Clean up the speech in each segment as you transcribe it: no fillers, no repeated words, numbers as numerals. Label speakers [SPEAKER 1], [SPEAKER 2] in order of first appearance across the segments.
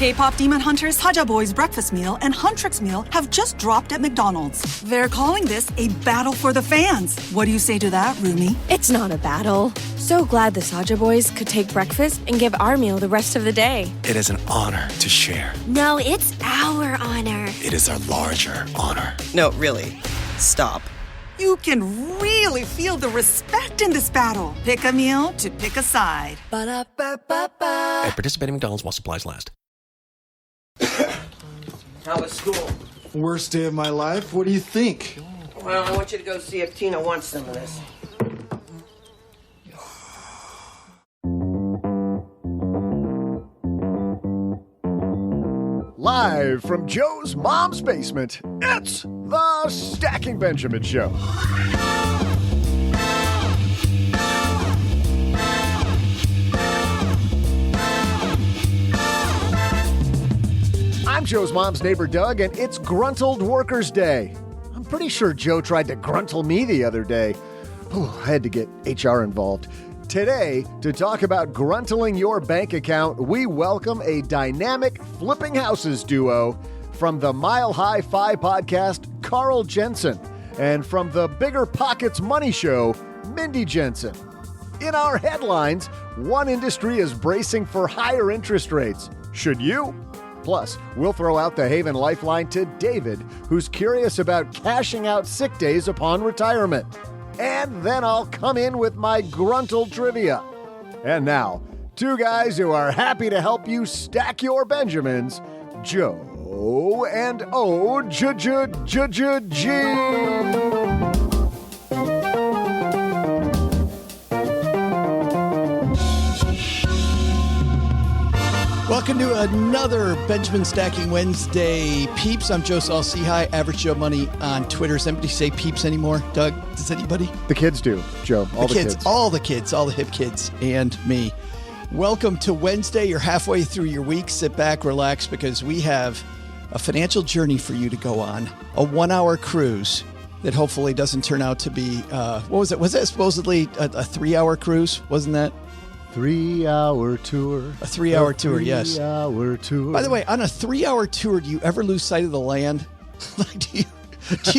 [SPEAKER 1] K-pop demon hunters Saja Boy's breakfast meal and Huntrix meal have just dropped at McDonald's. They're calling this a battle for the fans. What do you say to that, Rumi?
[SPEAKER 2] It's not a battle. So glad the Saja Boys could take breakfast and give our meal the rest of the day.
[SPEAKER 3] It is an honor to share.
[SPEAKER 4] No, it's our honor.
[SPEAKER 3] It is our larger honor.
[SPEAKER 5] No, really. Stop.
[SPEAKER 1] You can really feel the respect in this battle. Pick a meal to pick a side.
[SPEAKER 3] Ba-da-ba-ba-ba. At participating McDonald's while supplies last.
[SPEAKER 5] How was school?
[SPEAKER 6] Worst day of my life? What do you think?
[SPEAKER 5] Well, I want you to go see if Tina wants some of this.
[SPEAKER 7] Live from Joe's mom's basement, it's the Stacking Benjamin Show. I'm Joe's mom's neighbor, Doug, and it's Gruntled Workers Day. I'm pretty sure Joe tried to gruntle me the other day. I had to get HR involved. Today, to talk about gruntling your bank account, we welcome a dynamic flipping houses duo from the Mile High Fi podcast, Carl Jensen, and from the Bigger Pockets Money Show, Mindy Jensen. In our headlines, one industry is bracing for higher interest rates. Should you? Plus, we'll throw out the Haven Lifeline to David, who's curious about cashing out sick days upon retirement. And then I'll come in with my gruntle trivia. And now, two guys who are happy to help you stack your Benjamins, Joe and O-J-J-J-J-G.
[SPEAKER 8] Welcome to another Benjamin Stacking Wednesday. Peeps, I'm Joe Saul-Sehy, Average Joe Money on Twitter. Does anybody say peeps anymore? Doug, does anybody?
[SPEAKER 7] The kids do, Joe. All the kids.
[SPEAKER 8] All the kids, all the hip kids, and me. Welcome to Wednesday. You're halfway through your week. Sit back, relax, because we have a financial journey for you to go on. A 1-hour cruise that hopefully doesn't turn out to be, what was it? Was that supposedly a 3-hour cruise? Wasn't that?
[SPEAKER 7] 3-hour tour.
[SPEAKER 8] A 3-hour tour, yes.
[SPEAKER 7] 3-hour tour.
[SPEAKER 8] By the way, on a 3-hour tour, do you ever lose sight of the land? Like, do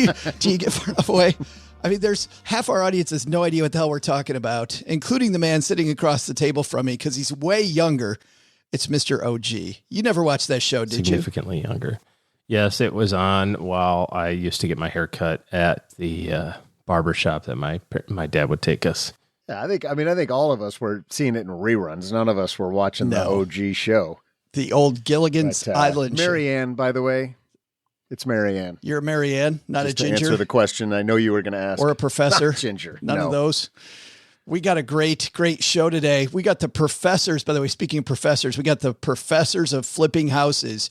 [SPEAKER 8] you get far enough away? I mean, there's half our audience has no idea what the hell we're talking about, including the man sitting across the table from me because he's way younger. It's Mr. OG. You never watched that show, did you?
[SPEAKER 9] Significantly younger. Yes, it was on while I used to get my hair cut at the barber shop that my dad would take us.
[SPEAKER 7] Yeah, I think all of us were seeing it in reruns. None of us were watching the OG show.
[SPEAKER 8] The old Gilligan's Island show.
[SPEAKER 7] Marianne, by the way. It's Marianne.
[SPEAKER 8] You're a Marianne, not
[SPEAKER 7] just
[SPEAKER 8] a ginger.
[SPEAKER 7] To answer the question I know you were going to ask.
[SPEAKER 8] Or a professor.
[SPEAKER 7] Not ginger.
[SPEAKER 8] None of those. We got a great show today. We got the professors, by the way, speaking of professors, we got the professors of flipping houses,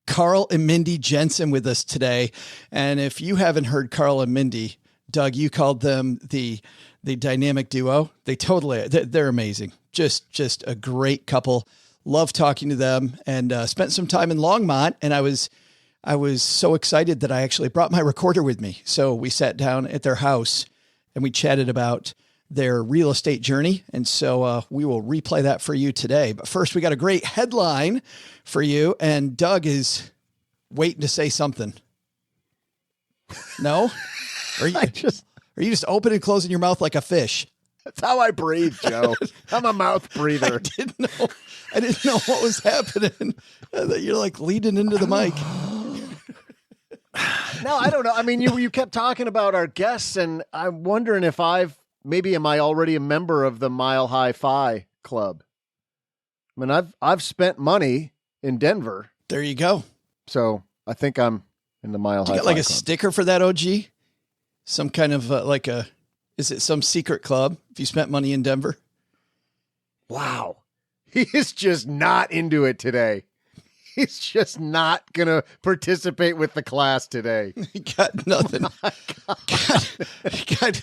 [SPEAKER 8] Carl and Mindy Jensen with us today. And if you haven't heard Carl and Mindy, Doug, you called them the dynamic duo. They're amazing. Just a great couple. Love talking to them, and spent some time in Longmont. And I was so excited that I actually brought my recorder with me. So we sat down at their house and we chatted about their real estate journey. And so we will replay that for you today. But first, we got a great headline for you. And Doug is waiting to say something. No? Are you just opening and closing your mouth like a fish?
[SPEAKER 7] That's how I breathe, Joe. I'm a mouth breather.
[SPEAKER 8] I didn't know what was happening. You're like leaning into the mic.
[SPEAKER 7] No, I don't know. I mean, you kept talking about our guests, and I'm wondering if am I already a member of the Mile High Fi Club? I mean, I've spent money in Denver.
[SPEAKER 8] There you go.
[SPEAKER 7] So I think I'm in the Mile High Fi
[SPEAKER 8] Club. You got like a
[SPEAKER 7] Club.
[SPEAKER 8] sticker for that, OG? Some kind of is it some secret club if you spent money in Denver?
[SPEAKER 7] Wow. He is just not into it today. He's just not going to participate with the class today.
[SPEAKER 8] He got nothing. God,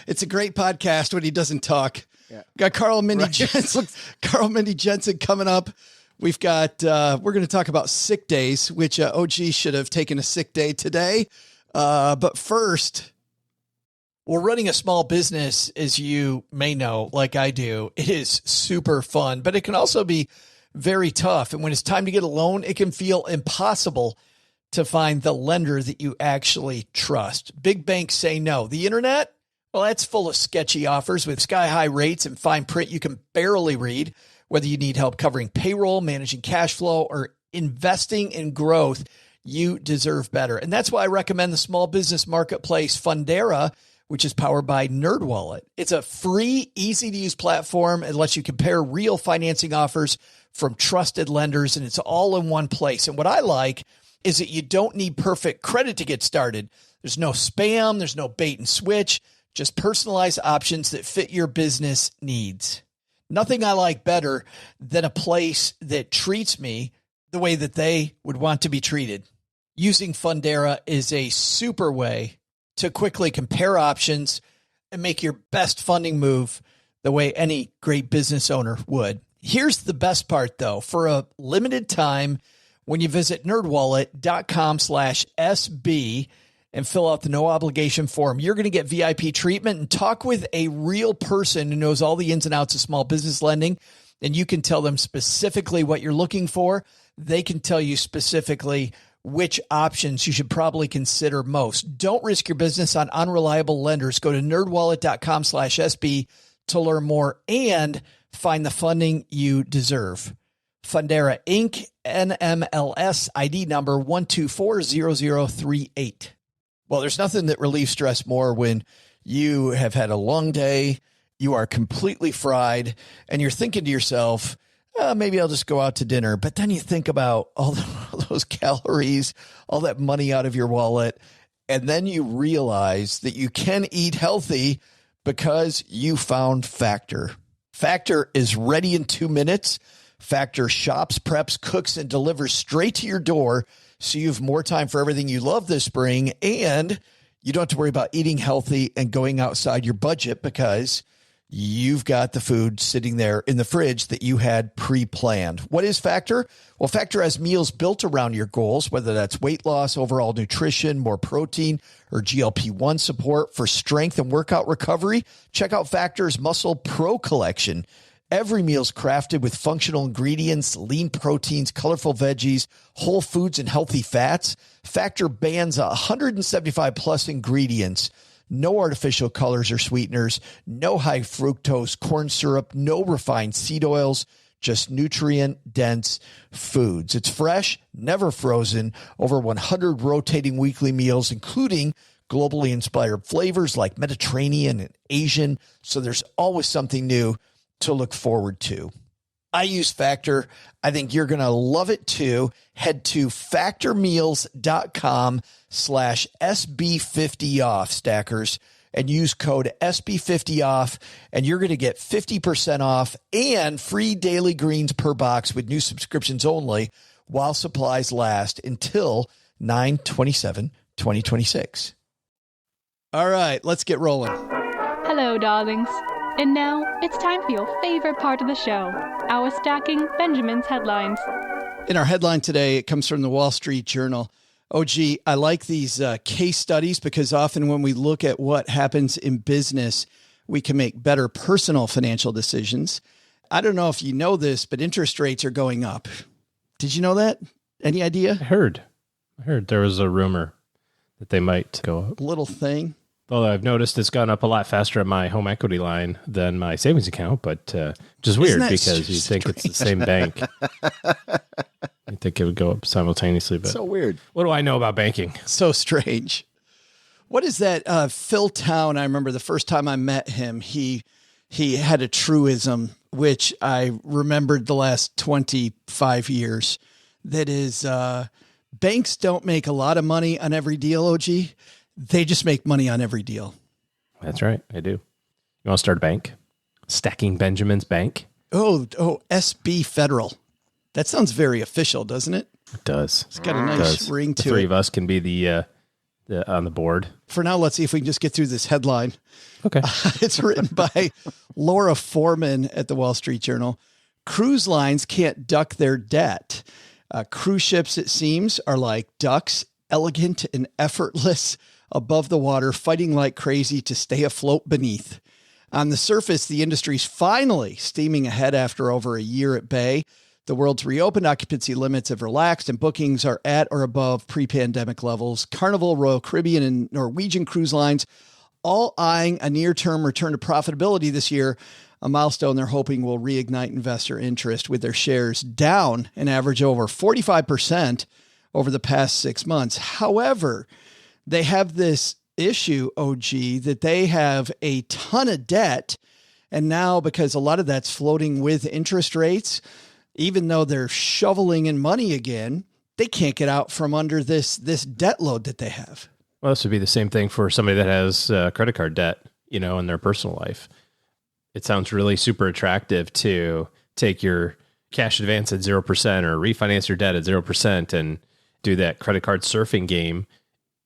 [SPEAKER 8] it's a great podcast when he doesn't talk. Yeah. Got Carl and Mindy Jensen. Carl and Mindy Jensen coming up. We've got, we're going to talk about sick days, which OG should have taken a sick day today. But first, well, running a small business, as you may know, like I do, it is super fun, but it can also be very tough. And when it's time to get a loan, it can feel impossible to find the lender that you actually trust. Big banks say no. The internet, well, that's full of sketchy offers with sky-high rates and fine print you can barely read. Whether you need help covering payroll, managing cash flow, or investing in growth, you deserve better. And that's why I recommend the small business marketplace Fundera, which is powered by NerdWallet. It's a free, easy-to-use platform. It lets you compare real financing offers from trusted lenders, and it's all in one place. And what I like is that you don't need perfect credit to get started. There's no spam, there's no bait and switch, just personalized options that fit your business needs. Nothing I like better than a place that treats me the way that they would want to be treated. Using Fundera is a super way to quickly compare options and make your best funding move the way any great business owner would. Here's the best part, though. For a limited time, when you visit nerdwallet.com/SB and fill out the no obligation form, you're going to get VIP treatment and talk with a real person who knows all the ins and outs of small business lending. And you can tell them specifically what you're looking for. They can tell you specifically which options you should probably consider most. Don't risk your business on unreliable lenders. Go to nerdwallet.com/SB to learn more and find the funding you deserve. Fundera Inc. NMLS ID number 1240038. Well, there's nothing that relieves stress more when you have had a long day, you are completely fried, and you're thinking to yourself, maybe I'll just go out to dinner. But then you think about all those calories, all that money out of your wallet, and then you realize that you can eat healthy because you found Factor. Factor is ready in 2 minutes. Factor shops, preps, cooks, and delivers straight to your door, so you have more time for everything you love this spring, and you don't have to worry about eating healthy and going outside your budget because you've got the food sitting there in the fridge that you had pre-planned. What is Factor? Well, Factor has meals built around your goals, whether that's weight loss, overall nutrition, more protein, or GLP-1 support for strength and workout recovery. Check out Factor's Muscle Pro collection. Every meal's crafted with functional ingredients, lean proteins, colorful veggies, whole foods, and healthy fats. Factor bans 175 plus ingredients. No artificial colors or sweeteners, no high fructose corn syrup, no refined seed oils, just nutrient-dense foods. It's fresh, never frozen, over 100 rotating weekly meals, including globally inspired flavors like Mediterranean and Asian, so there's always something new to look forward to. I use Factor. I think you're going to love it too. Head to factormeals.com/SB50off, stackers, and use code SB50off, and you're going to get 50% off and free daily greens per box with new subscriptions only while supplies last until 9/27/2026. All right, let's get rolling.
[SPEAKER 10] Hello, darlings. And now, it's time for your favorite part of the show, our Stacking Benjamin's headlines.
[SPEAKER 8] In our headline today, it comes from the Wall Street Journal. Oh, gee, I like these case studies because often when we look at what happens in business, we can make better personal financial decisions. I don't know if you know this, but interest rates are going up. Did you know that? Any idea?
[SPEAKER 9] I heard there was a rumor that they might go up.
[SPEAKER 8] Little thing.
[SPEAKER 9] Although I've noticed it's gone up a lot faster on my home equity line than my savings account, but just weird because you think it's the same bank. You think it would go up simultaneously, but
[SPEAKER 7] so weird.
[SPEAKER 9] What do I know about banking?
[SPEAKER 8] So strange. What is that? Phil Town, I remember the first time I met him, he had a truism, which I remembered the last 25 years. That is, banks don't make a lot of money on every deal, OG. They just make money on every deal.
[SPEAKER 9] That's right. I do. You want to start a bank? Stacking Benjamin's Bank?
[SPEAKER 8] Oh, SB Federal. That sounds very official, doesn't it?
[SPEAKER 9] It does.
[SPEAKER 8] It's got a nice ring to it.
[SPEAKER 9] The three of us can be the on the board.
[SPEAKER 8] For now, let's see if we can just get through this headline.
[SPEAKER 9] Okay.
[SPEAKER 8] It's written by Laura Foreman at the Wall Street Journal. Cruise lines can't duck their debt. Cruise ships, it seems, are like ducks, elegant and effortless above the water, fighting like crazy to stay afloat beneath. On the surface, the industry's finally steaming ahead after over a year at bay. The world's reopened, occupancy limits have relaxed, and bookings are at or above pre-pandemic levels. Carnival, Royal Caribbean, and Norwegian cruise lines all eyeing a near-term return to profitability this year, a milestone they're hoping will reignite investor interest, with their shares down an average over 45% over the past 6 months. However, they have this issue, OG, that they have a ton of debt. And now, because a lot of that's floating with interest rates, even though they're shoveling in money again, they can't get out from under this debt load that they have.
[SPEAKER 9] Well, this would be the same thing for somebody that has credit card debt, in their personal life. It sounds really super attractive to take your cash advance at 0% or refinance your debt at 0% and do that credit card surfing game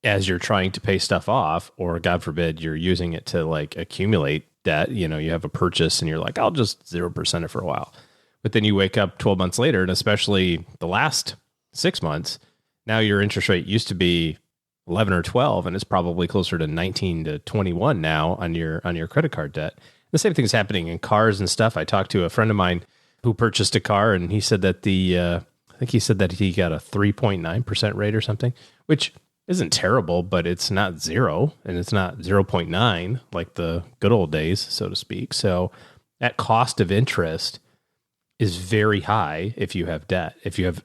[SPEAKER 9] as you're trying to pay stuff off, or God forbid, you're using it to like accumulate debt. You have a purchase and you're like, I'll just 0% it for a while. But then you wake up 12 months later, and especially the last 6 months, now your interest rate used to be 11 or 12, and it's probably closer to 19 to 21 now on your credit card debt. The same thing is happening in cars and stuff. I talked to a friend of mine who purchased a car, and he said that I think he said that he got a 3.9% rate or something, which isn't terrible, but it's not 0, and it's not 0.9 like the good old days, so to speak. So that cost of interest is very high if you have debt, if you have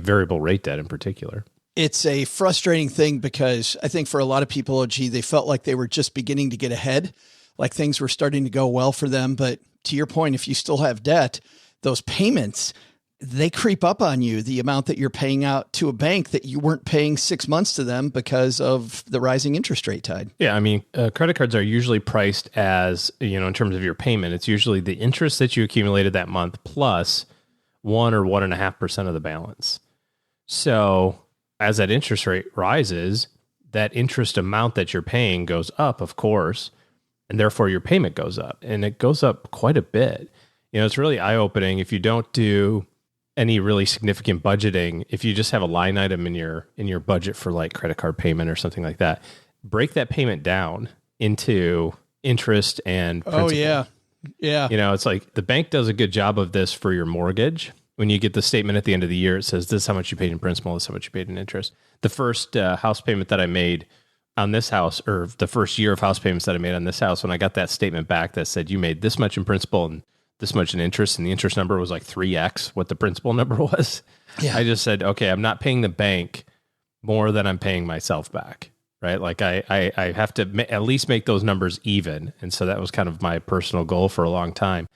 [SPEAKER 9] variable rate debt in particular.
[SPEAKER 8] It's a frustrating thing because I think for a lot of people, OG, they felt like they were just beginning to get ahead, like things were starting to go well for them. But to your point, if you still have debt, those payments, they creep up on you, the amount that you're paying out to a bank that you weren't paying 6 months to them because of the rising interest rate tide.
[SPEAKER 9] Yeah. I mean, credit cards are usually priced as, in terms of your payment, it's usually the interest that you accumulated that month plus 1 or 1.5% of the balance. So as that interest rate rises, that interest amount that you're paying goes up, of course, and therefore your payment goes up, and it goes up quite a bit. It's really eye-opening if you don't do any really significant budgeting. If you just have a line item in your budget for like credit card payment or something like that, break that payment down into interest and principal.
[SPEAKER 8] Oh yeah. Yeah.
[SPEAKER 9] It's like the bank does a good job of this for your mortgage. When you get the statement at the end of the year, it says this is how much you paid in principal, this is how much you paid in interest. The first house payment that I made on this house, or the first year of house payments that I made on this house, when I got that statement back that said you made this much in principal and this much in interest, and the interest number was like 3x what the principal number was. Yeah. I just said, okay, I'm not paying the bank more than I'm paying myself back, right? Like I have to at least make those numbers even. And so that was kind of my personal goal for a long time.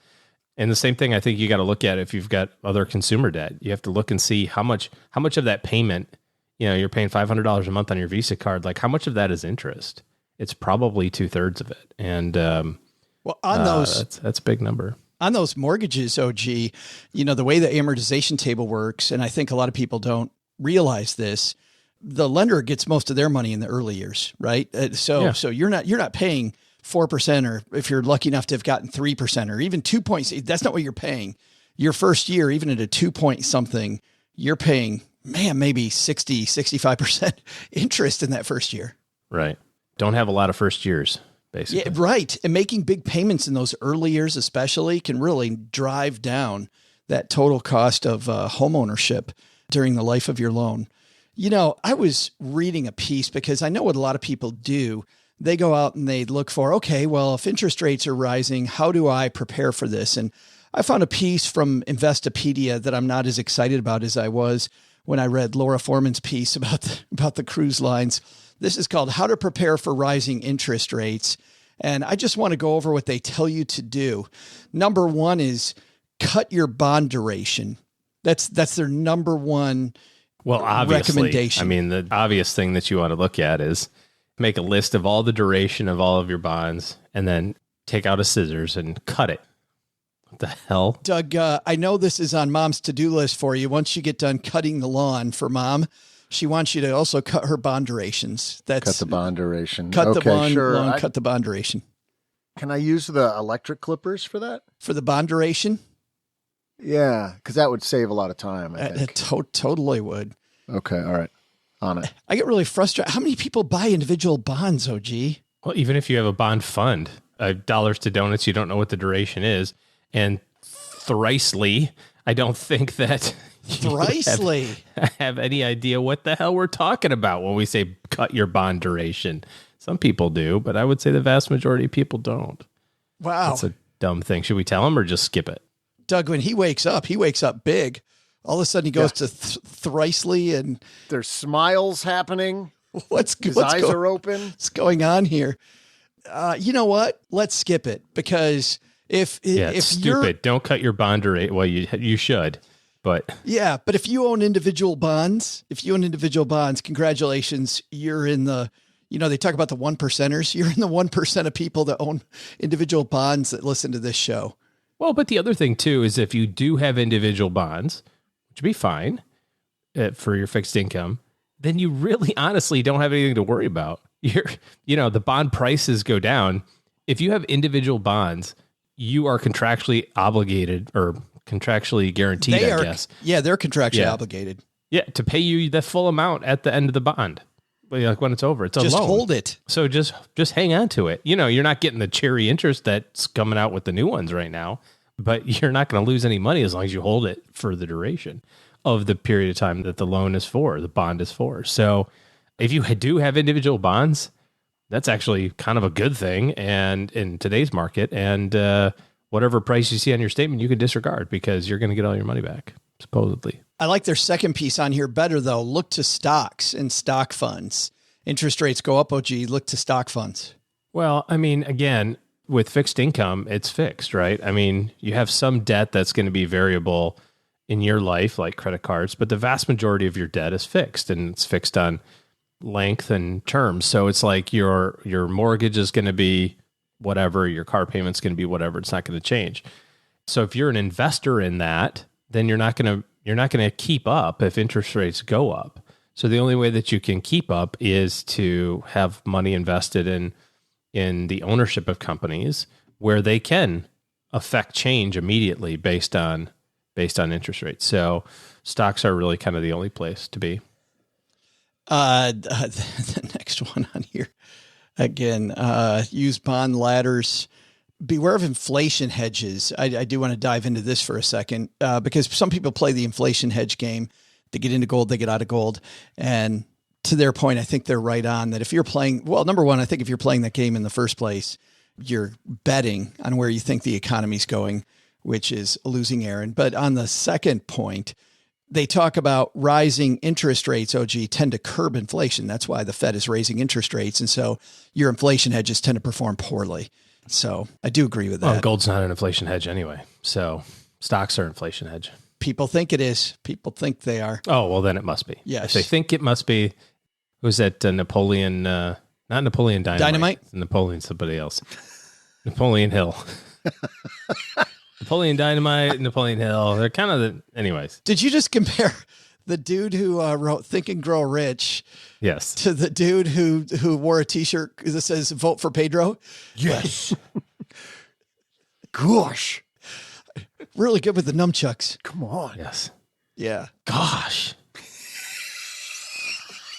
[SPEAKER 9] And the same thing, I think you got to look at if you've got other consumer debt. You have to look and see how much of that payment, you're paying $500 a month on your Visa card. Like how much of that is interest? It's probably 2/3 of it. And
[SPEAKER 8] well, on those,
[SPEAKER 9] that's a big number.
[SPEAKER 8] On those mortgages, OG, the way the amortization table works, and I think a lot of people don't realize this, the lender gets most of their money in the early years, right? So you're not paying 4%, or if you're lucky enough to have gotten 3% or even 2 points, that's not what you're paying. Your first year, even at a 2 point something, you're paying, maybe 60, 65% interest in that first year.
[SPEAKER 9] Right. Don't have a lot of first years. Basically.
[SPEAKER 8] Yeah, right. And making big payments in those early years especially can really drive down that total cost of home ownership during the life of your loan. I was reading a piece because I know what a lot of people do. They go out and they look for, okay, well, if interest rates are rising, how do I prepare for this? And I found a piece from Investopedia that I'm not as excited about as I was when I read Laura Foreman's piece about the cruise lines. This is called How to Prepare for Rising Interest Rates. And I just want to go over what they tell you to do. Number one is cut your bond duration. That's their number one recommendation.
[SPEAKER 9] I mean, the obvious thing that you want to look at is make a list of all the duration of all of your bonds and then take out a scissors and cut it. What the hell?
[SPEAKER 8] Doug, I know this is on Mom's to-do list for you. Once you get done cutting the lawn for Mom, she wants you to also cut her bond durations.
[SPEAKER 7] Cut the bond duration.
[SPEAKER 8] Cut the bond duration.
[SPEAKER 7] Can I use the electric clippers for that?
[SPEAKER 8] For the bond duration?
[SPEAKER 7] Yeah, because that would save a lot of time, I think.
[SPEAKER 8] It totally would.
[SPEAKER 7] Okay, all right. On it.
[SPEAKER 8] I get really frustrated. How many people buy individual bonds, OG?
[SPEAKER 9] Well, even if you have a bond fund, dollars to donuts, you don't know what the duration is. And thricely, I don't think that
[SPEAKER 8] Thrisely
[SPEAKER 9] have any idea what the hell we're talking about when we say cut your bond duration. Some people do, but I would say the vast majority of people don't.
[SPEAKER 8] Wow.
[SPEAKER 9] That's a dumb thing. Should we tell him or just skip it?
[SPEAKER 8] Doug, when he wakes up big. All of a sudden he goes to thrisely and
[SPEAKER 7] there's smiles happening.
[SPEAKER 8] His
[SPEAKER 7] eyes are open.
[SPEAKER 8] What's going on here? You know what? Let's skip it because if
[SPEAKER 9] it's stupid, don't cut your bond rate. Well, you should, but
[SPEAKER 8] if you own individual bonds, congratulations, you're in the. They talk about the 1%ers. You're in the 1% of people that own individual bonds that listen to this show.
[SPEAKER 9] Well, but the other thing too is if you do have individual bonds, which would be fine for your fixed income, then you really honestly don't have anything to worry about. The bond prices go down. If you have individual bonds, you are contractually obligated or contractually guaranteed, I guess.
[SPEAKER 8] Yeah, they're contractually obligated.
[SPEAKER 9] Yeah, to pay you the full amount at the end of the bond. But like when it's over, it's a
[SPEAKER 8] just
[SPEAKER 9] loan.
[SPEAKER 8] Hold it.
[SPEAKER 9] So just hang on to it. You're not getting the cherry interest that's coming out with the new ones right now, but you're not going to lose any money as long as you hold it for the duration of the period of time that the loan is for, the bond is for. So if you do have individual bonds, that's actually kind of a good thing. And in today's market, and whatever price you see on your statement, you can disregard because you're going to get all your money back, supposedly.
[SPEAKER 8] I like their second piece on here better, though. Look to stocks and stock funds. Interest rates go up, OG. Look to stock funds.
[SPEAKER 9] Well, I mean, again, with fixed income, it's fixed, right? I mean, you have some debt that's going to be variable in your life, like credit cards, but the vast majority of your debt is fixed, and it's fixed on length and terms. So it's like your mortgage is going to be whatever, your car payment's going to be whatever. It's not going to change. So if you're an investor in that, then you're not going to keep up if interest rates go up. So the only way that you can keep up is to have money invested in the ownership of companies where they can affect change immediately based on interest rates. So stocks are really kind of the only place to be.
[SPEAKER 8] The next one on here again, use bond ladders. Beware of inflation hedges. I do want to dive into this for a second because some people play the inflation hedge game. They get into gold, they get out of gold. And to their point, I think they're right on that. If you're playing, well, number one, I think if you're playing that game in the first place, you're betting on where you think the economy's going, which is a losing errand. But on the second point, they talk about rising interest rates, OG, tend to curb inflation. That's why the Fed is raising interest rates. And so your inflation hedges tend to perform poorly. So I do agree with that.
[SPEAKER 9] Well, gold's not an inflation hedge anyway. So stocks are inflation hedge.
[SPEAKER 8] People think it is. People think they are.
[SPEAKER 9] Oh, well, then it must be.
[SPEAKER 8] Yes.
[SPEAKER 9] If they think it must be, who's that Napoleon, not Napoleon Dynamite. Napoleon, somebody else. Napoleon Hill. Napoleon Dynamite, Napoleon Hill. They're kind of anyways.
[SPEAKER 8] Did you just compare the dude who wrote Think and Grow Rich
[SPEAKER 9] yes.
[SPEAKER 8] to the dude who wore a t-shirt that says vote for Pedro?
[SPEAKER 7] Yes. Gosh.
[SPEAKER 8] Really good with the nunchucks.
[SPEAKER 7] Come on.
[SPEAKER 9] Yes.
[SPEAKER 8] Yeah.
[SPEAKER 9] Gosh.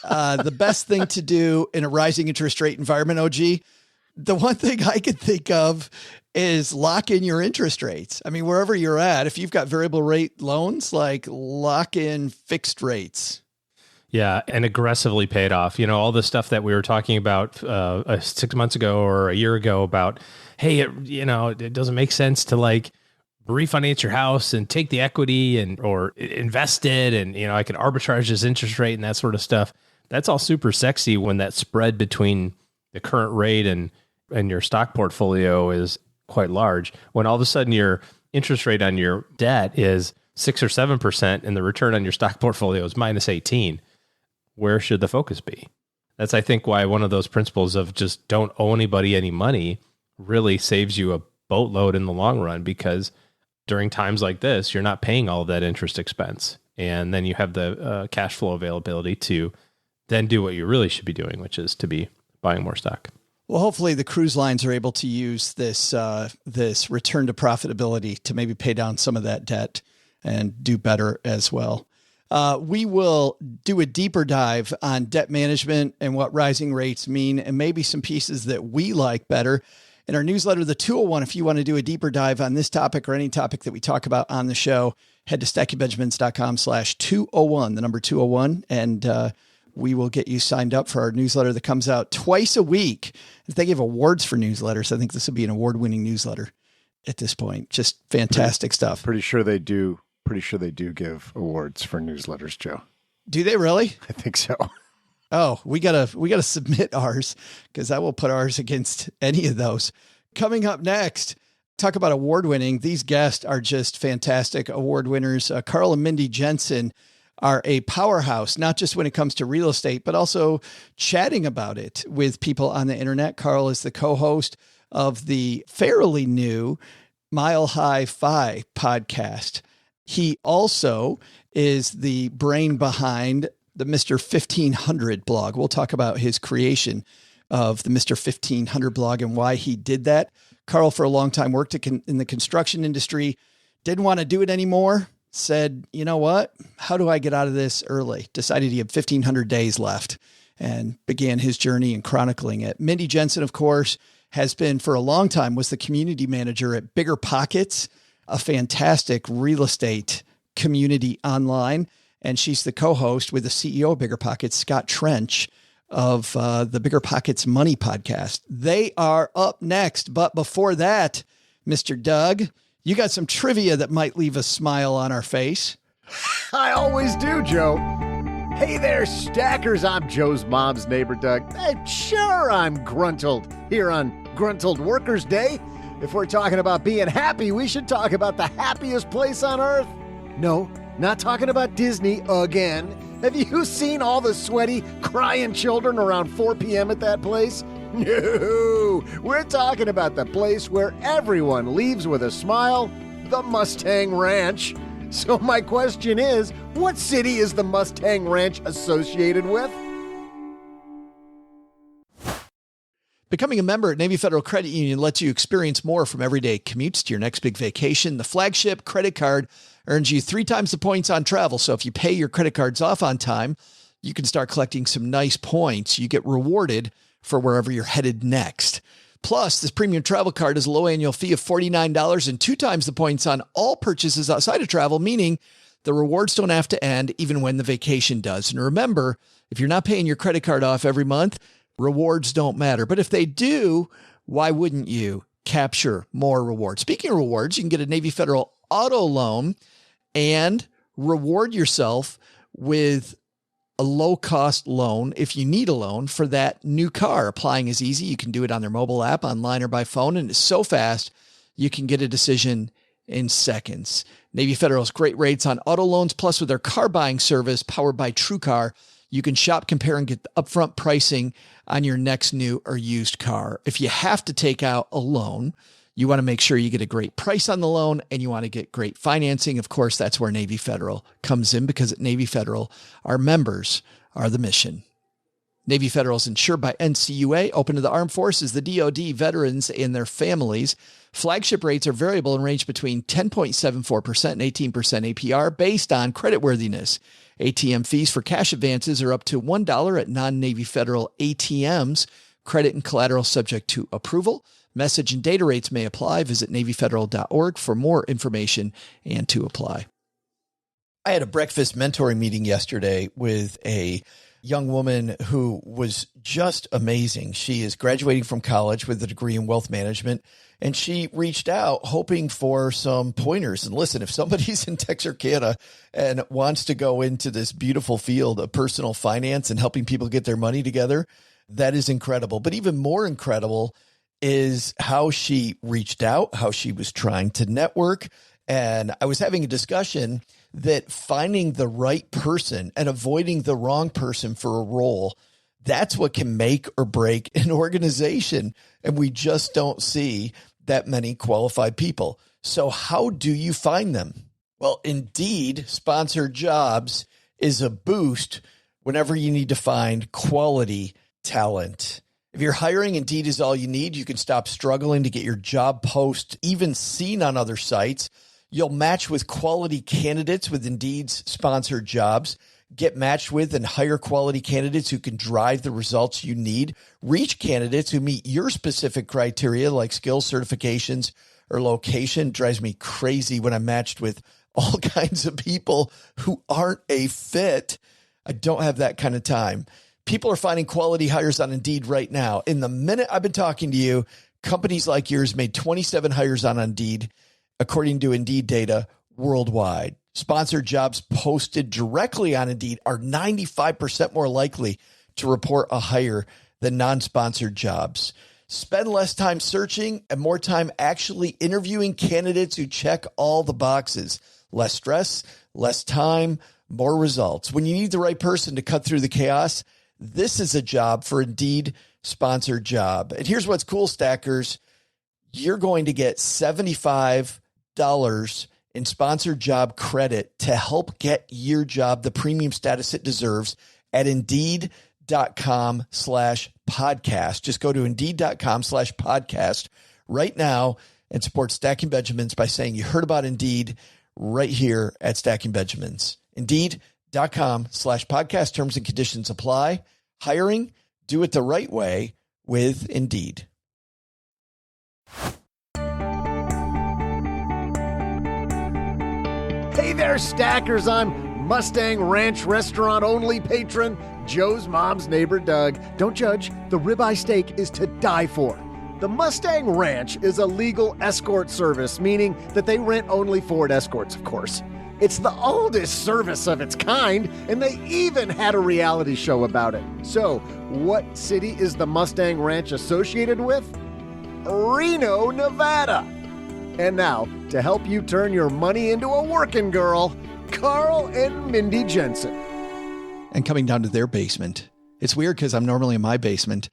[SPEAKER 8] The best thing to do in a rising interest rate environment, OG, the one thing I could think of is lock in your interest rates. I mean, wherever you're at, if you've got variable rate loans, like lock in fixed rates.
[SPEAKER 9] Yeah, and aggressively paid off. All the stuff that we were talking about 6 months ago or a year ago about, hey, it doesn't make sense to like refinance your house and take the equity or invest it. And, I can arbitrage this interest rate and that sort of stuff. That's all super sexy when that spread between the current rate and your stock portfolio is quite large. When all of a sudden your interest rate on your debt is 6 or 7% and the return on your stock portfolio is minus 18, where should the focus be? That's, I think, why one of those principles of just don't owe anybody any money really saves you a boatload in the long run, because during times like this, you're not paying all of that interest expense. And then you have the cash flow availability to then do what you really should be doing, which is to be buying more stock.
[SPEAKER 8] Well, hopefully the cruise lines are able to use this return to profitability to maybe pay down some of that debt and do better as well. We will do a deeper dive on debt management and what rising rates mean, and maybe some pieces that we like better. In our newsletter, the 201, if you want to do a deeper dive on this topic or any topic that we talk about on the show, head to stackingbenjamins.com/201, the number 201, and we will get you signed up for our newsletter that comes out twice a week. If they give awards for newsletters, I think this would be an award-winning newsletter at this point. Just fantastic stuff.
[SPEAKER 7] Pretty sure they do give awards for newsletters, Joe.
[SPEAKER 8] Do they really?
[SPEAKER 7] I think so.
[SPEAKER 8] Oh, we gotta submit ours, because I will put ours against any of those. Coming up next, talk about award-winning. These guests are just fantastic award winners. Carl and Mindy Jensen are a powerhouse, not just when it comes to real estate, but also chatting about it with people on the internet. Carl is the co-host of the fairly new Mile High Fi podcast. He also is the brain behind the Mr. 1500 blog. We'll talk about his creation of the Mr. 1500 blog and why he did that. Carl, for a long time, worked in the construction industry, didn't want to do it anymore. Said, you know what? How do I get out of this early? Decided he had 1,500 days left and began his journey in chronicling it. Mindy Jensen, of course, has been for a long time, was the community manager at Bigger Pockets, a fantastic real estate community online. And she's the co-host with the CEO of Bigger Pockets, Scott Trench, of the Bigger Pockets Money podcast. They are up next. But before that, Mr. Doug, you got some trivia that might leave a smile on our face.
[SPEAKER 7] I always do, Joe. Hey there, stackers. I'm Joe's mom's neighbor, Doug. Sure, I'm gruntled here on Gruntled Workers Day. If we're talking about being happy, we should talk about the happiest place on earth. No, not talking about Disney again. Have you seen all the sweaty, crying children around 4 p.m. at that place? No, we're talking about the place where everyone leaves with a smile, the Mustang Ranch. So my question is, what city is the Mustang Ranch associated with?
[SPEAKER 8] Becoming a member at Navy Federal Credit Union lets you experience more from everyday commutes to your next big vacation. The flagship credit card earns you 3 times the points on travel. So if you pay your credit cards off on time, you can start collecting some nice points. You get rewarded for wherever you're headed next. Plus, this premium travel card has a low annual fee of $49 and 2 times the points on all purchases outside of travel, meaning the rewards don't have to end even when the vacation does. And remember, if you're not paying your credit card off every month, rewards don't matter. But if they do, why wouldn't you capture more rewards? Speaking of rewards, you can get a Navy Federal auto loan and reward yourself with a low-cost loan if you need a loan for that new car. Applying is easy. You can do it on their mobile app, online, or by phone, and it's so fast you can get a decision in seconds. Navy Federal has great rates on auto loans, plus with their car buying service powered by TrueCar, you can shop, compare, and get the upfront pricing on your next new or used car. If you have to take out a loan, you want to make sure you get a great price on the loan and you want to get great financing. Of course, that's where Navy Federal comes in, because at Navy Federal, our members are the mission. Navy Federal is insured by NCUA, open to the armed forces, the DoD, veterans, and their families. Flagship rates are variable and range between 10.74% and 18% APR based on creditworthiness. ATM fees for cash advances are up to $1 at non-Navy Federal ATMs. Credit and collateral subject to approval. Message and data rates may apply. Visit NavyFederal.org for more information and to apply. I had a breakfast mentoring meeting yesterday with a young woman who was just amazing. She is graduating from college with a degree in wealth management, and she reached out hoping for some pointers. And listen, if somebody's in Texarkana and wants to go into this beautiful field of personal finance and helping people get their money together, that is incredible. But even more incredible is how she reached out, how she was trying to network. And I was having a discussion that finding the right person and avoiding the wrong person for a role, that's what can make or break an organization. And we just don't see that many qualified people. So how do you find them? Well, Indeed sponsored jobs is a boost whenever you need to find quality talent. If you're hiring, Indeed is all you need. You can stop struggling to get your job post even seen on other sites. You'll match with quality candidates with Indeed's sponsored jobs. Get matched with and hire quality candidates who can drive the results you need. Reach candidates who meet your specific criteria like skills, certifications, or location. It drives me crazy when I'm matched with all kinds of people who aren't a fit. I don't have that kind of time. People are finding quality hires on Indeed right now. In the minute I've been talking to you, companies like yours made 27 hires on Indeed, according to Indeed data worldwide. Sponsored jobs posted directly on Indeed are 95% more likely to report a hire than non-sponsored jobs. Spend less time searching and more time actually interviewing candidates who check all the boxes. Less stress, less time, more results. When you need the right person to cut through the chaos, this is a job for Indeed sponsored job. And here's what's cool, Stackers. You're going to get $75 in sponsored job credit to help get your job the premium status it deserves at Indeed.com/podcast. Just go to Indeed.com/podcast right now and support Stacking Benjamins by saying you heard about Indeed right here at Stacking Benjamins. Indeed.com/podcast. Terms and conditions apply. Hiring, do it the right way with Indeed.
[SPEAKER 7] Hey there, Stackers. I'm Mustang Ranch restaurant only patron, Joe's mom's neighbor, Doug. Don't judge. The ribeye steak is to die for. The Mustang Ranch is a legal escort service, meaning that they rent only Ford Escorts, of course. It's the oldest service of its kind, and they even had a reality show about it. So, what city is the Mustang Ranch associated with? Reno, Nevada. And now, to help you turn your money into a working girl, Carl and Mindy Jensen.
[SPEAKER 8] And coming down to their basement. It's weird because I'm normally in my basement.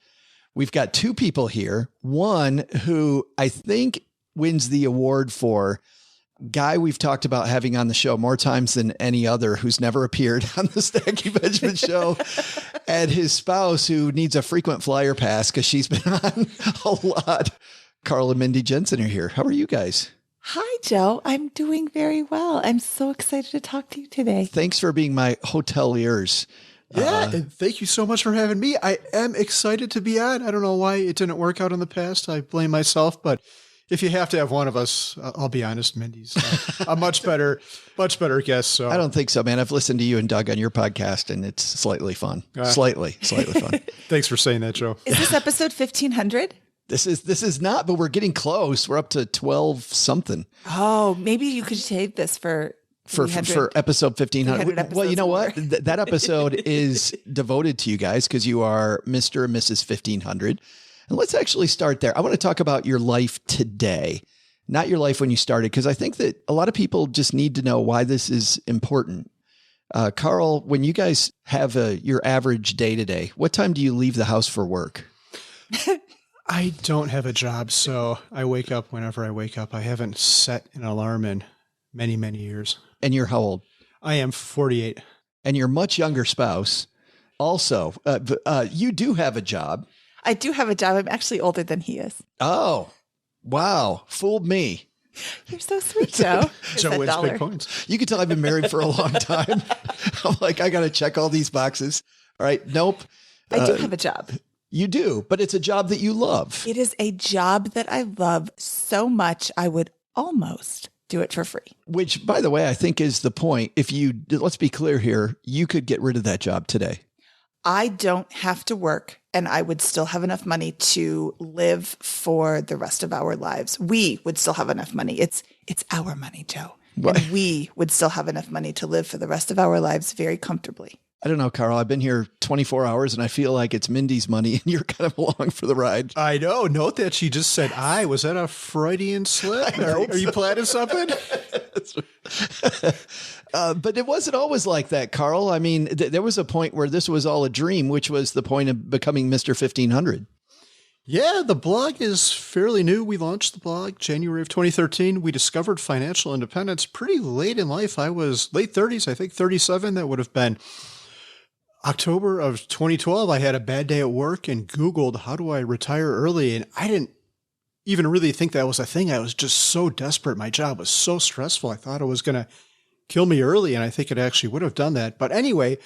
[SPEAKER 8] We've got two people here. One who I think wins the award for guy we've talked about having on the show more times than any other, who's never appeared on the Stacking Benjamin show, and his spouse who needs a frequent flyer pass because she's been on a lot. Carl and Mindy Jensen are here. How are you guys?
[SPEAKER 11] Hi, Joe. I'm doing very well. I'm so excited to talk to you today.
[SPEAKER 8] Thanks for being my hoteliers.
[SPEAKER 6] Yeah, and thank you so much for having me. I am excited to be on. I don't know why it didn't work out in the past. I blame myself, but if you have to have one of us, I'll be honest, Mindy's a much better guest. So
[SPEAKER 8] I don't think so, man. I've listened to you and Doug on your podcast, and it's slightly fun. Slightly fun.
[SPEAKER 6] Thanks for saying that, Joe.
[SPEAKER 11] Is this episode 1500?
[SPEAKER 8] This is not, but we're getting close. We're up to 12 something.
[SPEAKER 11] Oh, maybe you could save this for
[SPEAKER 8] episode 1500. Well, you know what? That episode is devoted to you guys because you are Mr. and Mrs. 1500. And let's actually start there. I want to talk about your life today, not your life when you started, because I think that a lot of people just need to know why this is important. Carl, when you guys have your average day today, what time do you leave the house for work?
[SPEAKER 6] I don't have a job, so I wake up whenever I wake up. I haven't set an alarm in many, many years.
[SPEAKER 8] And you're how old?
[SPEAKER 6] I am 48.
[SPEAKER 8] And your much younger spouse also, you do have a job.
[SPEAKER 11] I do have a job. I'm actually older than he is.
[SPEAKER 8] Oh, wow. Fooled me.
[SPEAKER 11] You're so sweet, Joe.
[SPEAKER 6] Joe wins big points.
[SPEAKER 8] You can tell I've been married for a long time. I'm like, I got to check all these boxes. All right. Nope.
[SPEAKER 11] I do have a job.
[SPEAKER 8] You do, but it's a job that you love.
[SPEAKER 11] It is a job that I love so much I would almost do it for free.
[SPEAKER 8] Which, by the way, I think is the point. Let's be clear here, you could get rid of that job today.
[SPEAKER 11] I don't have to work and I would still have enough money to live for the rest of our lives. We would still have enough money. It's our money, Joe.
[SPEAKER 8] What?
[SPEAKER 11] And we would still have enough money to live for the rest of our lives very comfortably.
[SPEAKER 8] I don't know, Carl. I've been here 24 hours and I feel like it's Mindy's money and you're kind of along for the ride.
[SPEAKER 6] I know. Note that she just said I. Was that a Freudian slip? Are you planning something?
[SPEAKER 8] But it wasn't always like that, Carl. I mean, there was a point where this was all a dream, which was the point of becoming Mr. 1500.
[SPEAKER 6] Yeah, the blog is fairly new. We launched the blog January of 2013. We discovered financial independence pretty late in life. I was late 30s, I think 37. That would have been October of 2012. I had a bad day at work and Googled, how do I retire early? And I didn't even really think that was a thing. I was just so desperate. My job was so stressful. I thought I was going to kill me early, and I think it actually would have done that. But anyway,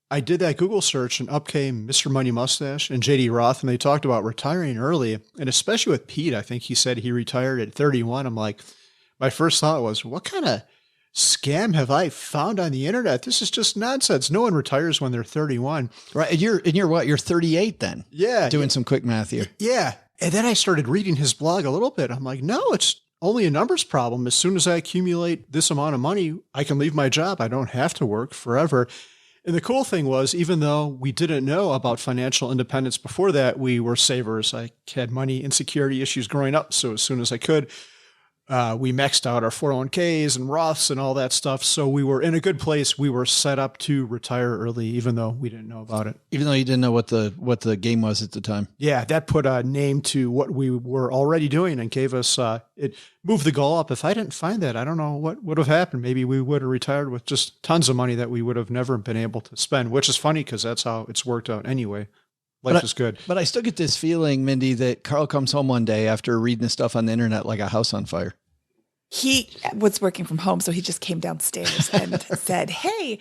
[SPEAKER 6] I did that Google search, and up came Mr. Money Mustache and JD Roth, and they talked about retiring early, and especially with Pete. I think he said he retired at 31. I'm like, my first thought was, what kind of scam have I found on the internet? This is just nonsense. No one retires when they're 31.
[SPEAKER 8] Right. And you're what? You're 38 then.
[SPEAKER 6] Yeah.
[SPEAKER 8] Doing some quick math here.
[SPEAKER 6] Yeah. And then I started reading his blog a little bit. I'm like, no, it's only a numbers problem. As soon as I accumulate this amount of money, I can leave my job. I don't have to work forever. And the cool thing was, even though we didn't know about financial independence before that, we were savers. I had money insecurity issues growing up. So as soon as I could, we maxed out our 401ks and Roths and all that stuff. So we were in a good place. We were set up to retire early, even though we didn't know about it.
[SPEAKER 8] Even though you didn't know what the game was at the time.
[SPEAKER 6] Yeah, that put a name to what we were already doing and gave us, it moved the goal up. If I didn't find that, I don't know what would have happened. Maybe we would have retired with just tons of money that we would have never been able to spend, which is funny because that's how it's worked out anyway. Life is good.
[SPEAKER 8] But I still get this feeling, Mindy, that Carl comes home one day after reading the stuff on the internet like a house on fire.
[SPEAKER 11] He was working from home, so he just came downstairs and said, hey,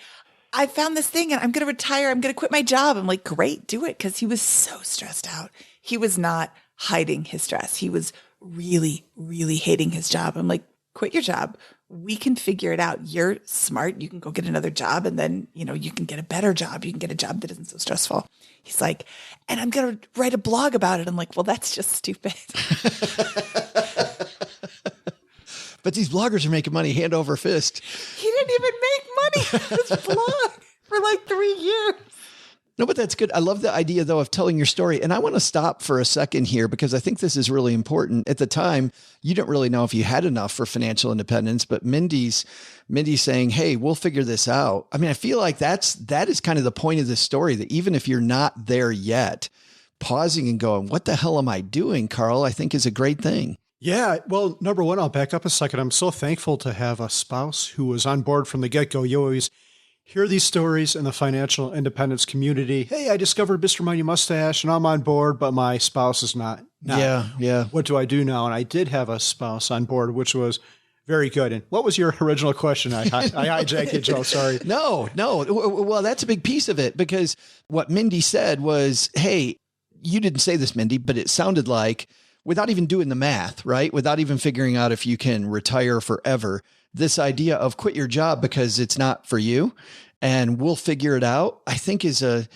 [SPEAKER 11] I found this thing and I'm going to retire. I'm going to quit my job. I'm like, great, do it. Because he was so stressed out. He was not hiding his stress. He was really, really hating his job. I'm like, quit your job. We can figure it out. You're smart. You can go get another job and then, you can get a better job. You can get a job that isn't so stressful. He's like, and I'm going to write a blog about it. I'm like, well, that's just stupid.
[SPEAKER 8] But these bloggers are making money hand over fist.
[SPEAKER 11] He didn't even make money on his blog for like 3 years.
[SPEAKER 8] No, but that's good. I love the idea, though, of telling your story. And I want to stop for a second here because I think this is really important. At the time, you didn't really know if you had enough for financial independence, but Mindy's saying, hey, we'll figure this out. I mean, I feel like that is kind of the point of this story, that even if you're not there yet, pausing and going, what the hell am I doing, Carl, I think is a great thing.
[SPEAKER 6] Yeah. Well, number one, I'll back up a second. I'm so thankful to have a spouse who was on board from the get-go. You always hear these stories in the financial independence community. Hey, I discovered Mr. Money Mustache and I'm on board, but my spouse is not.
[SPEAKER 8] Yeah.
[SPEAKER 6] What do I do now? And I did have a spouse on board, which was very good. And what was your original question? I hijacked it, Joe. Sorry.
[SPEAKER 8] No. Well, that's a big piece of it, because what Mindy said was, hey, you didn't say this, Mindy, but it sounded like, without even doing the math, right? Without even figuring out if you can retire forever, this idea of quit your job because it's not for you and we'll figure it out, I think is a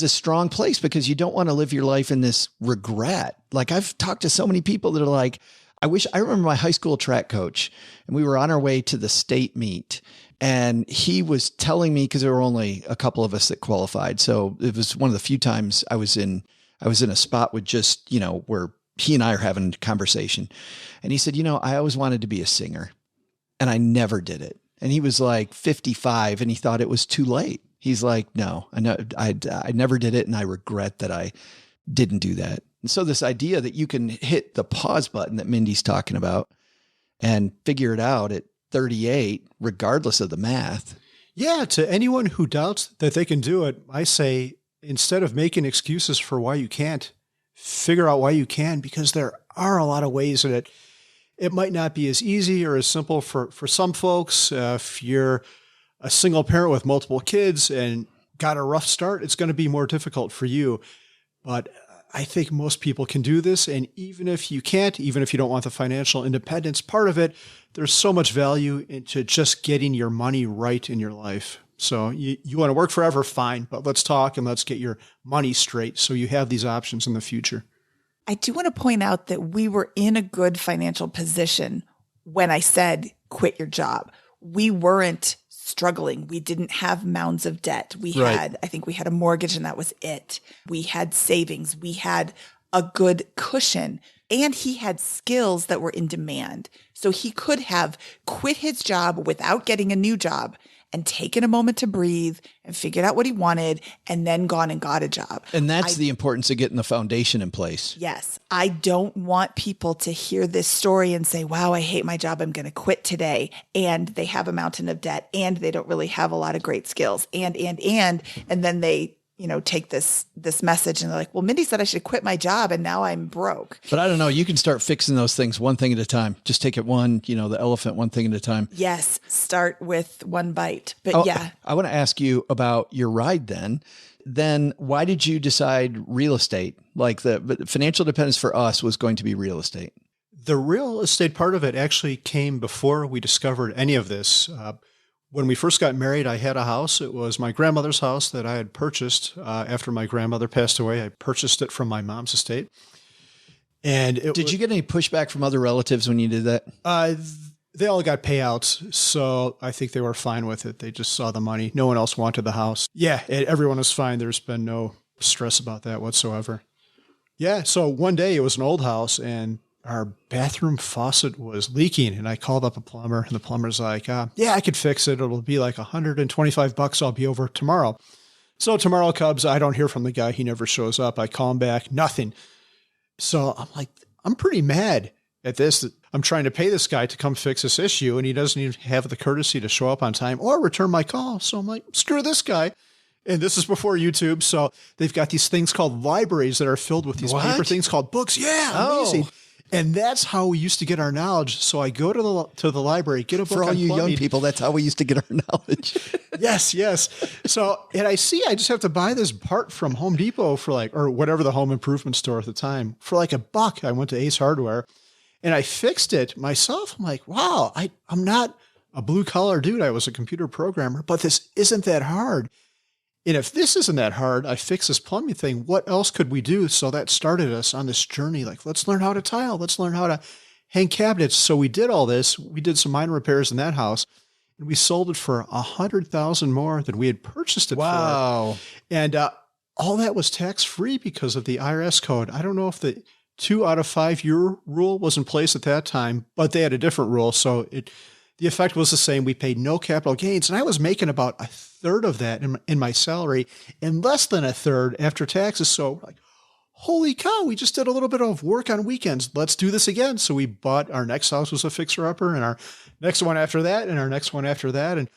[SPEAKER 8] strong place, because you don't want to live your life in this regret. Like, I've talked to so many people that are like, I remember my high school track coach, and we were on our way to the state meet, and he was telling me, because there were only a couple of us that qualified. So it was one of the few times I was in a spot with just, where he and I are having a conversation. And he said, I always wanted to be a singer and I never did it. And he was like 55 and he thought it was too late. He's like, no, I never did it. And I regret that I didn't do that. And so this idea that you can hit the pause button that Mindy's talking about and figure it out at 38, regardless of the math.
[SPEAKER 6] Yeah. To anyone who doubts that they can do it, I say, instead of making excuses for why you can't, figure out why you can, because there are a lot of ways that it might not be as easy or as simple for some folks. If you're a single parent with multiple kids and got a rough start, it's going to be more difficult for you. But I think most people can do this. And even if you can't, even if you don't want the financial independence part of it, there's so much value into just getting your money right in your life. So you want to work forever, fine, but let's talk and let's get your money straight so you have these options in the future.
[SPEAKER 11] I do want to point out that we were in a good financial position when I said quit your job. We weren't struggling. We didn't have mounds of debt. I think we had a mortgage and that was it. We had savings. We had a good cushion, and he had skills that were in demand. So he could have quit his job without getting a new job and taken a moment to breathe and figured out what he wanted and then gone and got a job.
[SPEAKER 8] And that's the importance of getting the foundation in place.
[SPEAKER 11] Yes. I don't want people to hear this story and say, wow, I hate my job, I'm going to quit today. And they have a mountain of debt and they don't really have a lot of great skills. And then they, take this message and they're like, well, Mindy said I should quit my job and now I'm broke.
[SPEAKER 8] But I don't know. You can start fixing those things one thing at a time. Just take it the elephant one thing at a time.
[SPEAKER 11] Yes. Start with one bite. But
[SPEAKER 8] I want to ask you about your ride then. Then why did you decide real estate? Like the financial dependence for us was going to be real estate.
[SPEAKER 6] The real estate part of it actually came before we discovered any of this. When we first got married, I had a house. It was my grandmother's house that I had purchased after my grandmother passed away. I purchased it from my mom's estate. And
[SPEAKER 8] did you get any pushback from other relatives when you did that?
[SPEAKER 6] They all got payouts, so I think they were fine with it. They just saw the money. No one else wanted the house. Yeah, everyone was fine. There's been no stress about that whatsoever. Yeah, so one day it was an old house, and our bathroom faucet was leaking, and I called up a plumber, and the plumber's like, yeah, I could fix it. It'll be like $125. I'll be over tomorrow. So tomorrow comes, I don't hear from the guy. He never shows up. I call him back, nothing. So I'm like, I'm pretty mad at this. I'm trying to pay this guy to come fix this issue, and he doesn't even have the courtesy to show up on time or return my call. So I'm like, screw this guy. And this is before YouTube. So they've got these things called libraries that are filled with these paper things called books. Yeah, amazing. And that's how we used to get our knowledge. So I go to the library, get a book
[SPEAKER 8] for all
[SPEAKER 6] on
[SPEAKER 8] you
[SPEAKER 6] plumbing.
[SPEAKER 8] young people. That's how we used to get our knowledge.
[SPEAKER 6] Yes. So, and I just have to buy this part from Home Depot for or whatever the home improvement store at the time for like $1. I went to Ace Hardware and I fixed it myself. I'm like, wow, I'm not a blue collar dude. I was a computer programmer, but this isn't that hard. And if this isn't that hard, I fix this plumbing thing. What else could we do? So that started us on this journey. Like, let's learn how to tile. Let's learn how to hang cabinets. So we did all this. We did some minor repairs in that house, and we sold it for $100,000 more than we had purchased it for.
[SPEAKER 8] Wow.
[SPEAKER 6] And all that was tax-free because of the IRS code. I don't know if the 2 out of 5 year rule was in place at that time, but they had a different rule. So the effect was the same. We paid no capital gains, and I was making about a third of that in my salary and less than a third after taxes. So like, holy cow, we just did a little bit of work on weekends. Let's do this again. So we bought our next house was a fixer-upper, and our next one after that, and our next one after that. And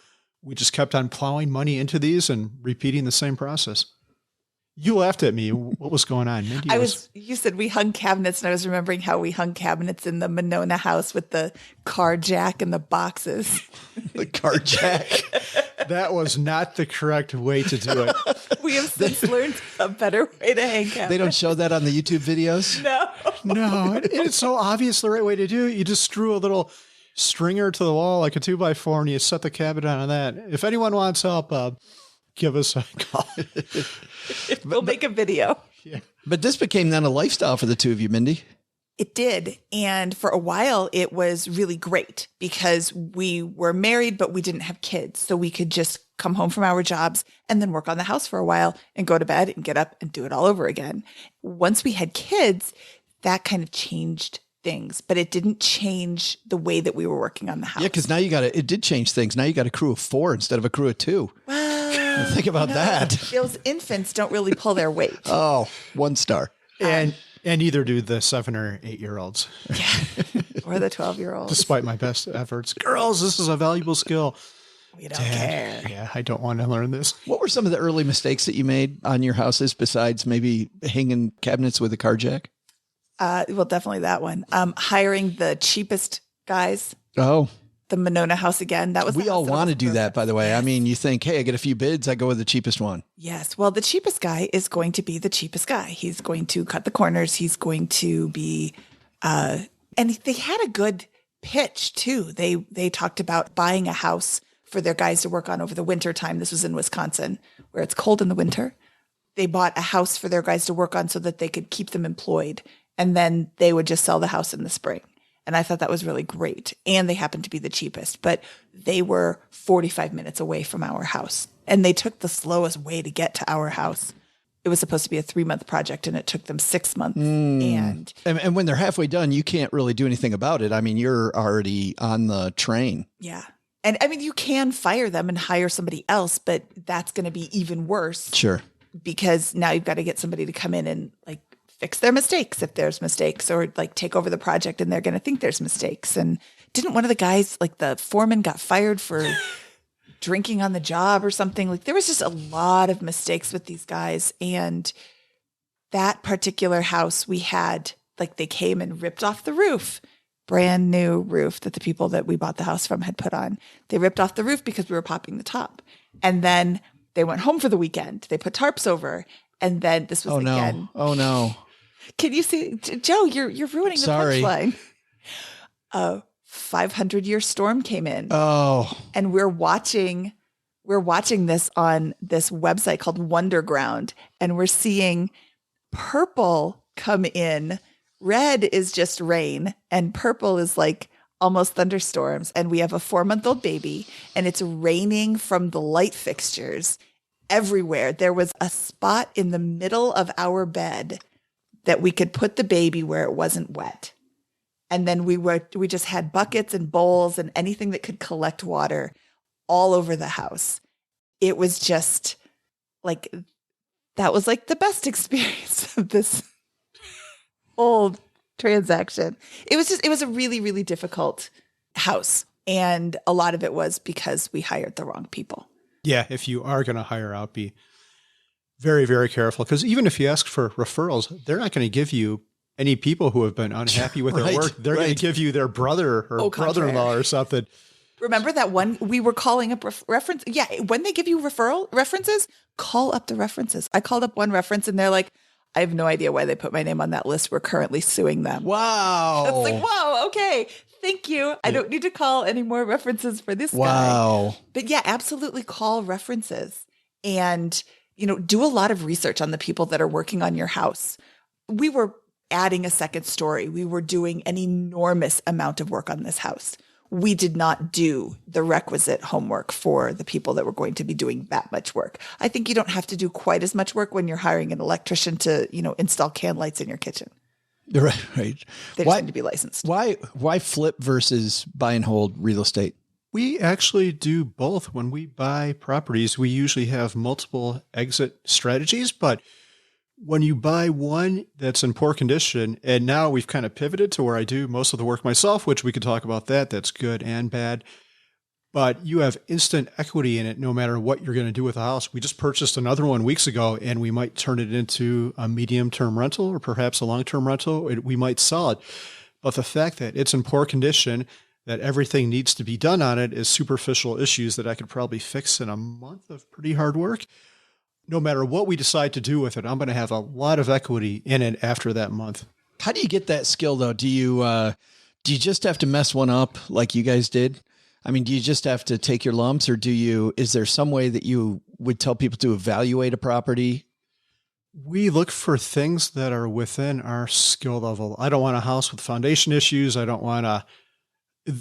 [SPEAKER 6] we just kept on plowing money into these and repeating the same process. You laughed at me. What was going on? Mindy
[SPEAKER 11] You said we hung cabinets, and I was remembering how we hung cabinets in the Monona house with the car jack and the boxes.
[SPEAKER 8] The car jack.
[SPEAKER 6] That was not the correct way to do it.
[SPEAKER 11] We have since learned a better way to hang cabinets.
[SPEAKER 8] They don't show that on the YouTube videos?
[SPEAKER 11] No.
[SPEAKER 6] And it's so obvious the right way to do it. You just screw a little stringer to the wall like a 2x4, and you set the cabinet on that. If anyone wants help, give us a call.
[SPEAKER 11] We'll make a video.
[SPEAKER 6] Yeah.
[SPEAKER 8] But this became then a lifestyle for the two of you, Mindy.
[SPEAKER 11] It did. And for a while, it was really great because we were married, but we didn't have kids. So we could just come home from our jobs and then work on the house for a while and go to bed and get up and do it all over again. Once we had kids, that kind of changed things, but it didn't change the way that we were working on the house.
[SPEAKER 8] Yeah, because now it did change things. Now you got a crew of 4 instead of a crew of 2.
[SPEAKER 11] Well,
[SPEAKER 8] think about that.
[SPEAKER 11] Those infants don't really pull their weight.
[SPEAKER 8] Oh, 1 star.
[SPEAKER 6] And neither do the 7 or 8 year olds.
[SPEAKER 11] Yeah. Or the 12-year-olds.
[SPEAKER 6] Despite my best efforts. Girls, this is a valuable skill.
[SPEAKER 11] We don't care.
[SPEAKER 6] Yeah, I don't want to learn this.
[SPEAKER 8] What were some of the early mistakes that you made on your houses besides maybe hanging cabinets with a car jack?
[SPEAKER 11] Well, definitely that one. Hiring the cheapest guys.
[SPEAKER 8] Oh.
[SPEAKER 11] The Monona house again. That was.
[SPEAKER 8] We all want to do that, by the way. Yes. I mean, you think, hey, I get a few bids, I go with the cheapest one.
[SPEAKER 11] Yes. Well, the cheapest guy is going to be the cheapest guy. He's going to cut the corners. He's going to be, and they had a good pitch too. They talked about buying a house for their guys to work on over the winter time. This was in Wisconsin, where it's cold in the winter. They bought a house for their guys to work on so that they could keep them employed, and then they would just sell the house in the spring. And I thought that was really great. And they happened to be the cheapest, but they were 45 minutes away from our house. And they took the slowest way to get to our house. It was supposed to be a 3-month project, and it took them 6 months. And
[SPEAKER 8] when they're halfway done, you can't really do anything about it. I mean, you're already on the train.
[SPEAKER 11] Yeah. And I mean, you can fire them and hire somebody else, but that's going to be even worse.
[SPEAKER 8] Sure.
[SPEAKER 11] Because now you've got to get somebody to come in and fix their mistakes if there's mistakes, or take over the project and they're going to think there's mistakes. And didn't one of the guys, the foreman, got fired for drinking on the job or something. Like there was just a lot of mistakes with these guys. And that particular house we had, like they came and ripped off the roof, brand new roof that the people that we bought the house from had put on. They ripped off the roof because we were popping the top. And then they went home for the weekend. They put tarps over. And then this was again.
[SPEAKER 8] Oh no.
[SPEAKER 11] Can you see, Joe, you're ruining the punchline. A 500-year storm came in.
[SPEAKER 8] Oh.
[SPEAKER 11] And we're watching this on this website called Wonderground. And we're seeing purple come in. Red is just rain. And purple is like almost thunderstorms. And we have a 4-month-old baby. And it's raining from the light fixtures everywhere. There was a spot in the middle of our bed that we could put the baby where it wasn't wet. And then we just had buckets and bowls and anything that could collect water all over the house. It was just like, that was like the best experience of this old transaction. It was a really, really difficult house. And a lot of it was because we hired the wrong people.
[SPEAKER 6] Yeah, if you are going to hire out, be very, very careful. Because even if you ask for referrals, they're not going to give you any people who have been unhappy with their work. They're going to give you their brother or brother-in-law or something.
[SPEAKER 11] Remember that one we were calling up reference? Yeah, when they give you references, call up the references. I called up one reference and they're like, I have no idea why they put my name on that list. We're currently suing them.
[SPEAKER 8] Wow.
[SPEAKER 11] It's like, wow, okay. Thank you. I don't need to call any more references for this guy.
[SPEAKER 8] Wow.
[SPEAKER 11] But yeah, absolutely call references and, do a lot of research on the people that are working on your house. We were adding a second story. We were doing an enormous amount of work on this house. We did not do the requisite homework for the people that were going to be doing that much work. I think you don't have to do quite as much work when you're hiring an electrician to, install can lights in your kitchen.
[SPEAKER 8] Right.
[SPEAKER 11] They just need to be licensed.
[SPEAKER 8] Why flip versus buy and hold real estate?
[SPEAKER 6] We actually do both. When we buy properties, we usually have multiple exit strategies, but when you buy one that's in poor condition, and now we've kind of pivoted to where I do most of the work myself, which we could talk about that's good and bad, but you have instant equity in it no matter what you're going to do with the house. We just purchased another one weeks ago, and we might turn it into a medium-term rental or perhaps a long-term rental. We might sell it. But the fact that it's in poor condition, that everything needs to be done on it is superficial issues that I could probably fix in a month of pretty hard work. No matter what we decide to do with it, I'm going to have a lot of equity in it after that month.
[SPEAKER 8] How do you get that skill though? Do you just have to mess one up like you guys did? I mean, do you just have to take your lumps, or is there some way that you would tell people to evaluate a property?
[SPEAKER 6] We look for things that are within our skill level. I don't want a house with foundation issues.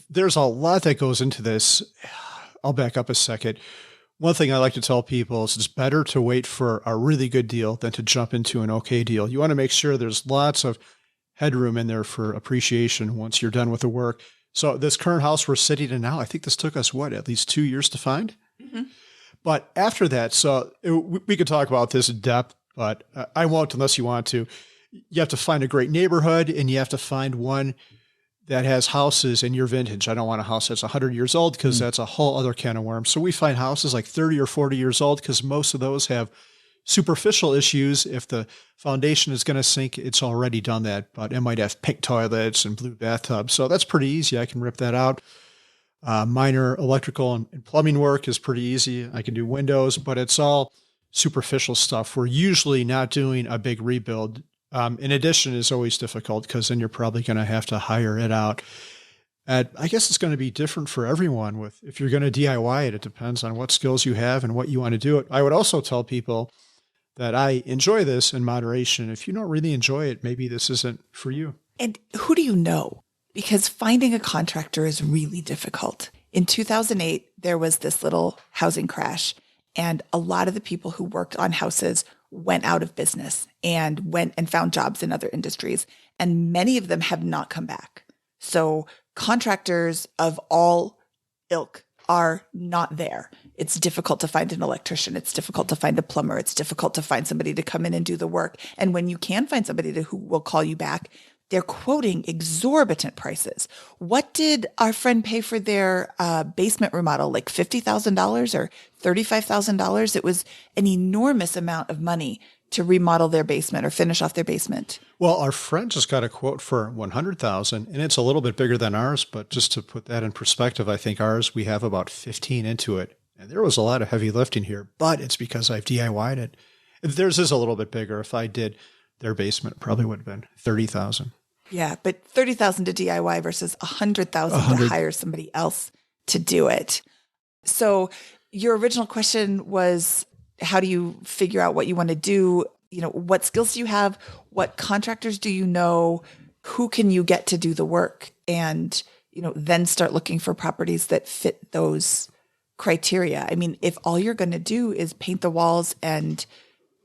[SPEAKER 6] There's a lot that goes into this. I'll back up a second. One thing I like to tell people is it's better to wait for a really good deal than to jump into an okay deal. You want to make sure there's lots of headroom in there for appreciation once you're done with the work. So this current house we're sitting in now, I think this took us, at least 2 years to find? Mm-hmm. But after that, we could talk about this in depth, but I won't unless you want to. You have to find a great neighborhood, and you have to find one that has houses in your vintage. I don't want a house that's 100 years old because that's a whole other can of worms. So we find houses like 30 or 40 years old because most of those have superficial issues. If the foundation is going to sink, it's already done that, but it might have pink toilets and blue bathtubs. So that's pretty easy. I can rip that out. Minor electrical and plumbing work is pretty easy. I can do windows, but it's all superficial stuff. We're usually not doing a big rebuild. In addition, is always difficult because then you're probably going to have to hire it out. And I guess it's going to be different for everyone. If you're going to DIY it, it depends on what skills you have and what you want to do it. I would also tell people that I enjoy this in moderation. If you don't really enjoy it, maybe this isn't for you.
[SPEAKER 11] And who do you know? Because finding a contractor is really difficult. In 2008, there was this little housing crash, and a lot of the people who worked on houses went out of business and went and found jobs in other industries. And many of them have not come back. So contractors of all ilk are not there. It's difficult to find an electrician. It's difficult to find a plumber. It's difficult to find somebody to come in and do the work. And when you can find somebody who will call you back, they're quoting exorbitant prices. What did our friend pay for their basement remodel? Like $50,000 or $35,000? It was an enormous amount of money to remodel their basement or finish off their basement.
[SPEAKER 6] Well, our friend just got a quote for $100,000, and it's a little bit bigger than ours. But just to put that in perspective, I think ours, we have about 15 into it. And there was a lot of heavy lifting here, but it's because I've DIY'd it. Theirs is a little bit bigger. If I did their basement, it probably would have been $30,000.
[SPEAKER 11] Yeah, but $30,000 to DIY versus $100,000 to hire somebody else to do it. So your original question was, how do you figure out what you want to do? You know, what skills do you have? What contractors do you know? Who can you get to do the work? And, you know, then start looking for properties that fit those criteria. I mean, if all you're going to do is paint the walls and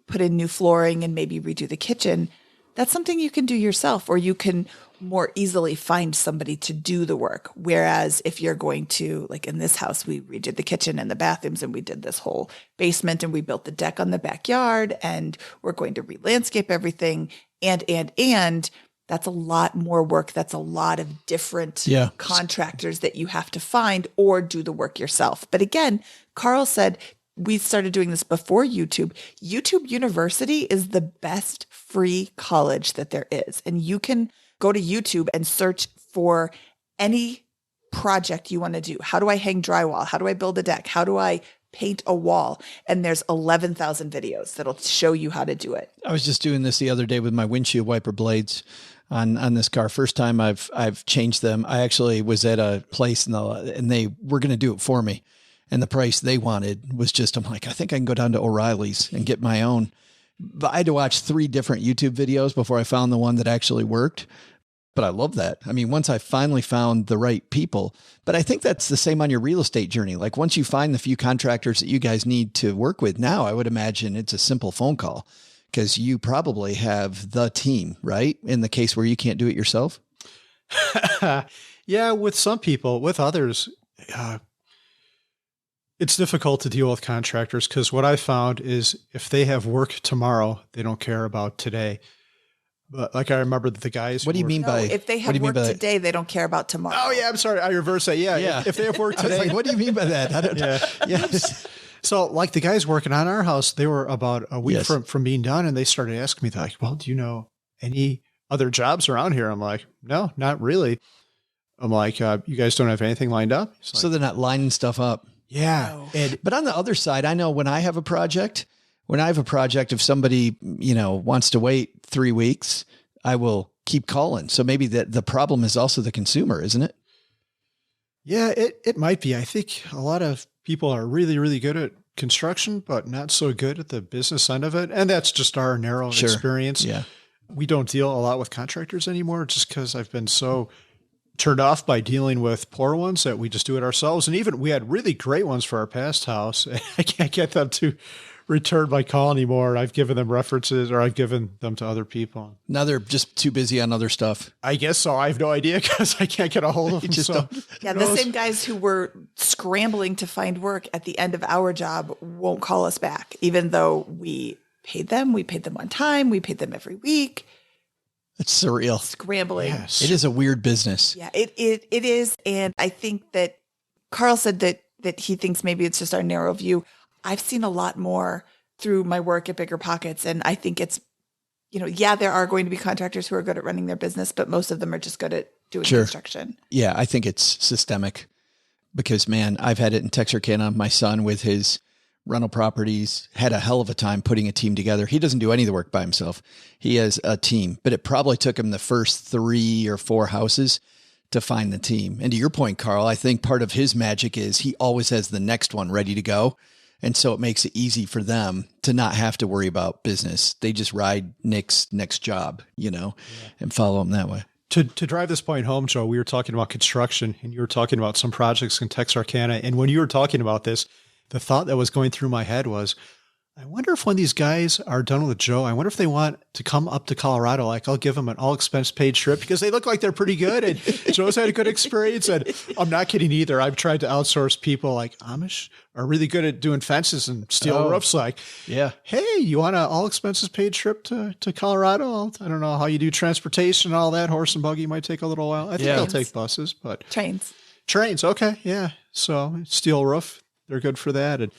[SPEAKER 11] put in new flooring and maybe redo the kitchen, that's something you can do yourself, or you can more easily find somebody to do the work. Whereas if you're going to, like in this house, we redid the kitchen and the bathrooms, and we did this whole basement, and we built the deck on the backyard, and we're going to re-landscape everything. And that's a lot more work. That's a lot of different contractors that you have to find or do the work yourself. But again, Carl said, we started doing this before YouTube. YouTube University is the best free college that there is. And you can go to YouTube and search for any project you want to do. How do I hang drywall? How do I build a deck? How do I paint a wall? And there's 11,000 videos that'll show you how to do it.
[SPEAKER 8] I was just doing this the other day with my windshield wiper blades on this car. First time I've changed them. I actually was at a place and they were going to do it for me. And the price they wanted was just, I'm like, I think I can go down to O'Reilly's and get my own. But I had to watch 3 different YouTube videos before I found the one that actually worked. But I love that. I mean, once I finally found the right people, but I think that's the same on your real estate journey. Like once you find the few contractors that you guys need to work with now, I would imagine it's a simple phone call because you probably have the team, right? In the case where you can't do it yourself.
[SPEAKER 6] Yeah, with some people, with others, it's difficult to deal with contractors because what I found is if they have work tomorrow, they don't care about today. But like I remember the guys.
[SPEAKER 8] What do you mean by?
[SPEAKER 11] If they have work today, they don't care about tomorrow.
[SPEAKER 6] Oh yeah, I'm sorry. I reverse that. Yeah. If they have work today,
[SPEAKER 8] like, what do you mean by that? I don't know.
[SPEAKER 6] Yeah. So like the guys working on our house, they were about a week from being done, and they started asking me, they're like, "Well, do you know any other jobs around here?" I'm like, "No, not really." I'm like, "You guys don't have anything lined up?"
[SPEAKER 8] So they're not lining stuff up.
[SPEAKER 6] Yeah.
[SPEAKER 8] But on the other side, I know when I have a project, if somebody, wants to wait 3 weeks, I will keep calling. So maybe the problem is also the consumer, isn't it?
[SPEAKER 6] Yeah, it might be. I think a lot of people are really, really good at construction, but not so good at the business end of it. And that's just our narrow experience.
[SPEAKER 8] Yeah.
[SPEAKER 6] We don't deal a lot with contractors anymore just because I've been so turned off by dealing with poor ones that we just do it ourselves. And even we had really great ones for our past house. I can't get them to return my call anymore. I've given them references or I've given them to other people.
[SPEAKER 8] Now they're just too busy on other stuff.
[SPEAKER 6] I guess so. I have no idea because I can't get a hold of them.
[SPEAKER 11] The same guys who were scrambling to find work at the end of our job won't call us back, even though we paid them. We paid them on time. We paid them every week.
[SPEAKER 8] It's surreal.
[SPEAKER 11] Scrambling.
[SPEAKER 6] Yes.
[SPEAKER 8] It is a weird business.
[SPEAKER 11] Yeah, it is. And I think that Carl said that he thinks maybe it's just our narrow view. I've seen a lot more through my work at Bigger Pockets. And I think it's, there are going to be contractors who are good at running their business, but most of them are just good at doing construction.
[SPEAKER 8] Yeah, I think it's systemic because, man, I've had it in Texarkana. My son with his rental properties had a hell of a time putting a team together. He doesn't do any of the work by himself. He has a team, but it probably took him the first 3 or 4 houses to find the team. And to your point, Carl, I think part of his magic is he always has the next one ready to go. And so it makes it easy for them to not have to worry about business. They just ride Nick's next job, and follow him that way.
[SPEAKER 6] To drive this point home, Joe, we were talking about construction and you were talking about some projects in Texarkana. And when you were talking about this, the thought that was going through my head was, I wonder if when these guys are done with Joe, I wonder if they want to come up to Colorado. Like, I'll give them an all expense paid trip because they look like they're pretty good. And Joe's had a good experience. And I'm not kidding either. I've tried to outsource people like Amish are really good at doing fences and steel roofs. Like,
[SPEAKER 8] yeah,
[SPEAKER 6] hey, you want an all expenses paid trip to Colorado? I don't know how you do transportation and all that. Horse and buggy might take a little while. I think they'll take buses, but
[SPEAKER 11] Trains.
[SPEAKER 6] Okay. Yeah. So steel roof, they're good for that. And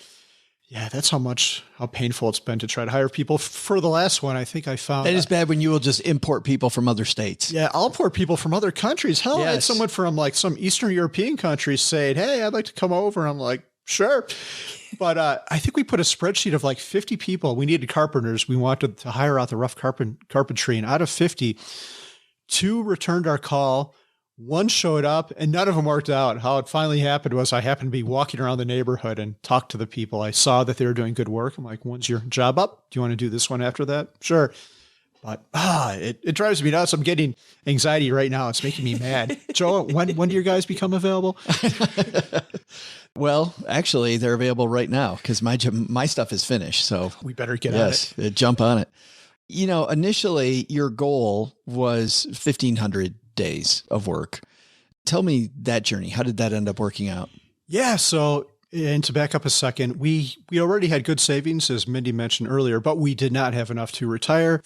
[SPEAKER 6] yeah, that's how painful it's been to try to hire people. For the last one, I think I found
[SPEAKER 8] that is bad when you will just import people from other states.
[SPEAKER 6] Yeah, I'll import people from other countries. Hell, I had someone from like some Eastern European country saying, "Hey, I'd like to come over." I'm like, sure. But I think we put a spreadsheet of like 50 people. We needed carpenters. We wanted to hire out the rough carpentry. And out of 50, 2 returned our call. 1 showed up and none of them worked out. How it finally happened was I happened to be walking around the neighborhood and talked to the people. I saw that they were doing good work. I'm like, when's your job up? Do you want to do this one after that? Sure. But it drives me nuts. I'm getting anxiety right now. It's making me mad. Joe, when do your guys become available?
[SPEAKER 8] Well, actually, they're available right now because my stuff is finished. So
[SPEAKER 6] we better get on it.
[SPEAKER 8] Jump on it. You know, initially your goal was 1,500 days of work. Tell me that journey. How did that end up working out?
[SPEAKER 6] Yeah. So, and to back up a second, we already had good savings, as Mindy mentioned earlier, but we did not have enough to retire.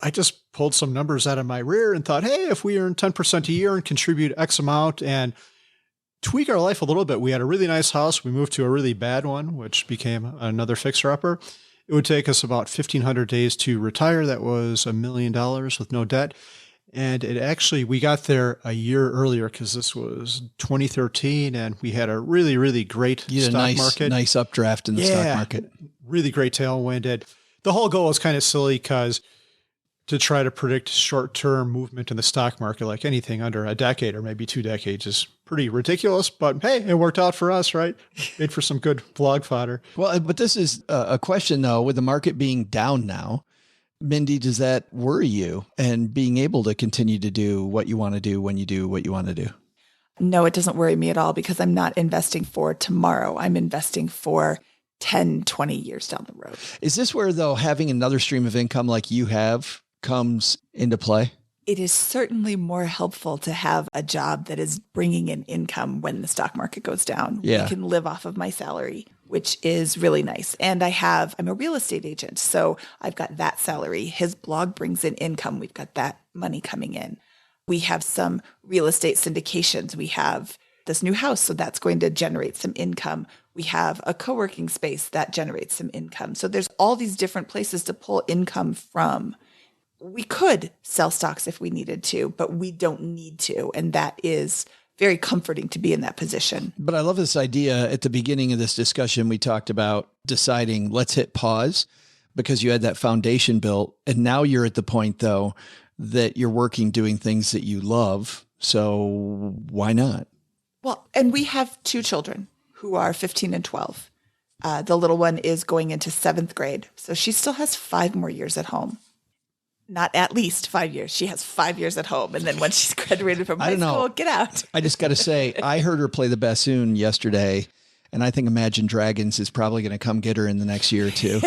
[SPEAKER 6] I just pulled some numbers out of my rear and thought, hey, if we earn 10% a year and contribute X amount and tweak our life a little bit, we had a really nice house. We moved to a really bad one, which became another fixer-upper. It would take us about 1,500 days to retire. That was $1 million with no debt. And we got there a year earlier because this was 2013 and we had a really, really great stock market.
[SPEAKER 8] Nice updraft in the stock market.
[SPEAKER 6] Really great tailwind. And the whole goal was kind of silly because to try to predict short-term movement in the stock market, like anything under a decade or maybe 2 decades is pretty ridiculous, but hey, it worked out for us, right? Made for some good blog fodder.
[SPEAKER 8] Well, but this is a question though, with the market being down now, Mindy, does that worry you and being able to continue to do what you want to do when you do what you want to do?
[SPEAKER 11] No, it doesn't worry me at all because I'm not investing for tomorrow. I'm investing for 10, 20 years down the road.
[SPEAKER 8] Is this where, though, having another stream of income like you have comes into play?
[SPEAKER 11] It is certainly more helpful to have a job that is bringing in income when the stock market goes down.
[SPEAKER 8] Yeah.
[SPEAKER 11] We can live off of my salary, which is really nice. And I'm a real estate agent, so I've got that salary. His blog brings in income. We've got that money coming in. We have some real estate syndications. We have this new house, so that's going to generate some income. We have a co-working space that generates some income. So there's all these different places to pull income from. We could sell stocks if we needed to, but we don't need to. And that is very comforting to be in that position.
[SPEAKER 8] But I love this idea. At the beginning of this discussion, we talked about deciding, let's hit pause because you had that foundation built. And now you're at the point, though, that you're working, doing things that you love. So why not?
[SPEAKER 11] Well, and we have 2 children who are 15 and 12. The little one is going into 7th grade. So she still has 5 more years at home. Not at least 5 years. She has 5 years at home. And then when she's graduated from high school, get out.
[SPEAKER 8] I just got to say, I heard her play the bassoon yesterday. And I think Imagine Dragons is probably going to come get her in the next year or 2.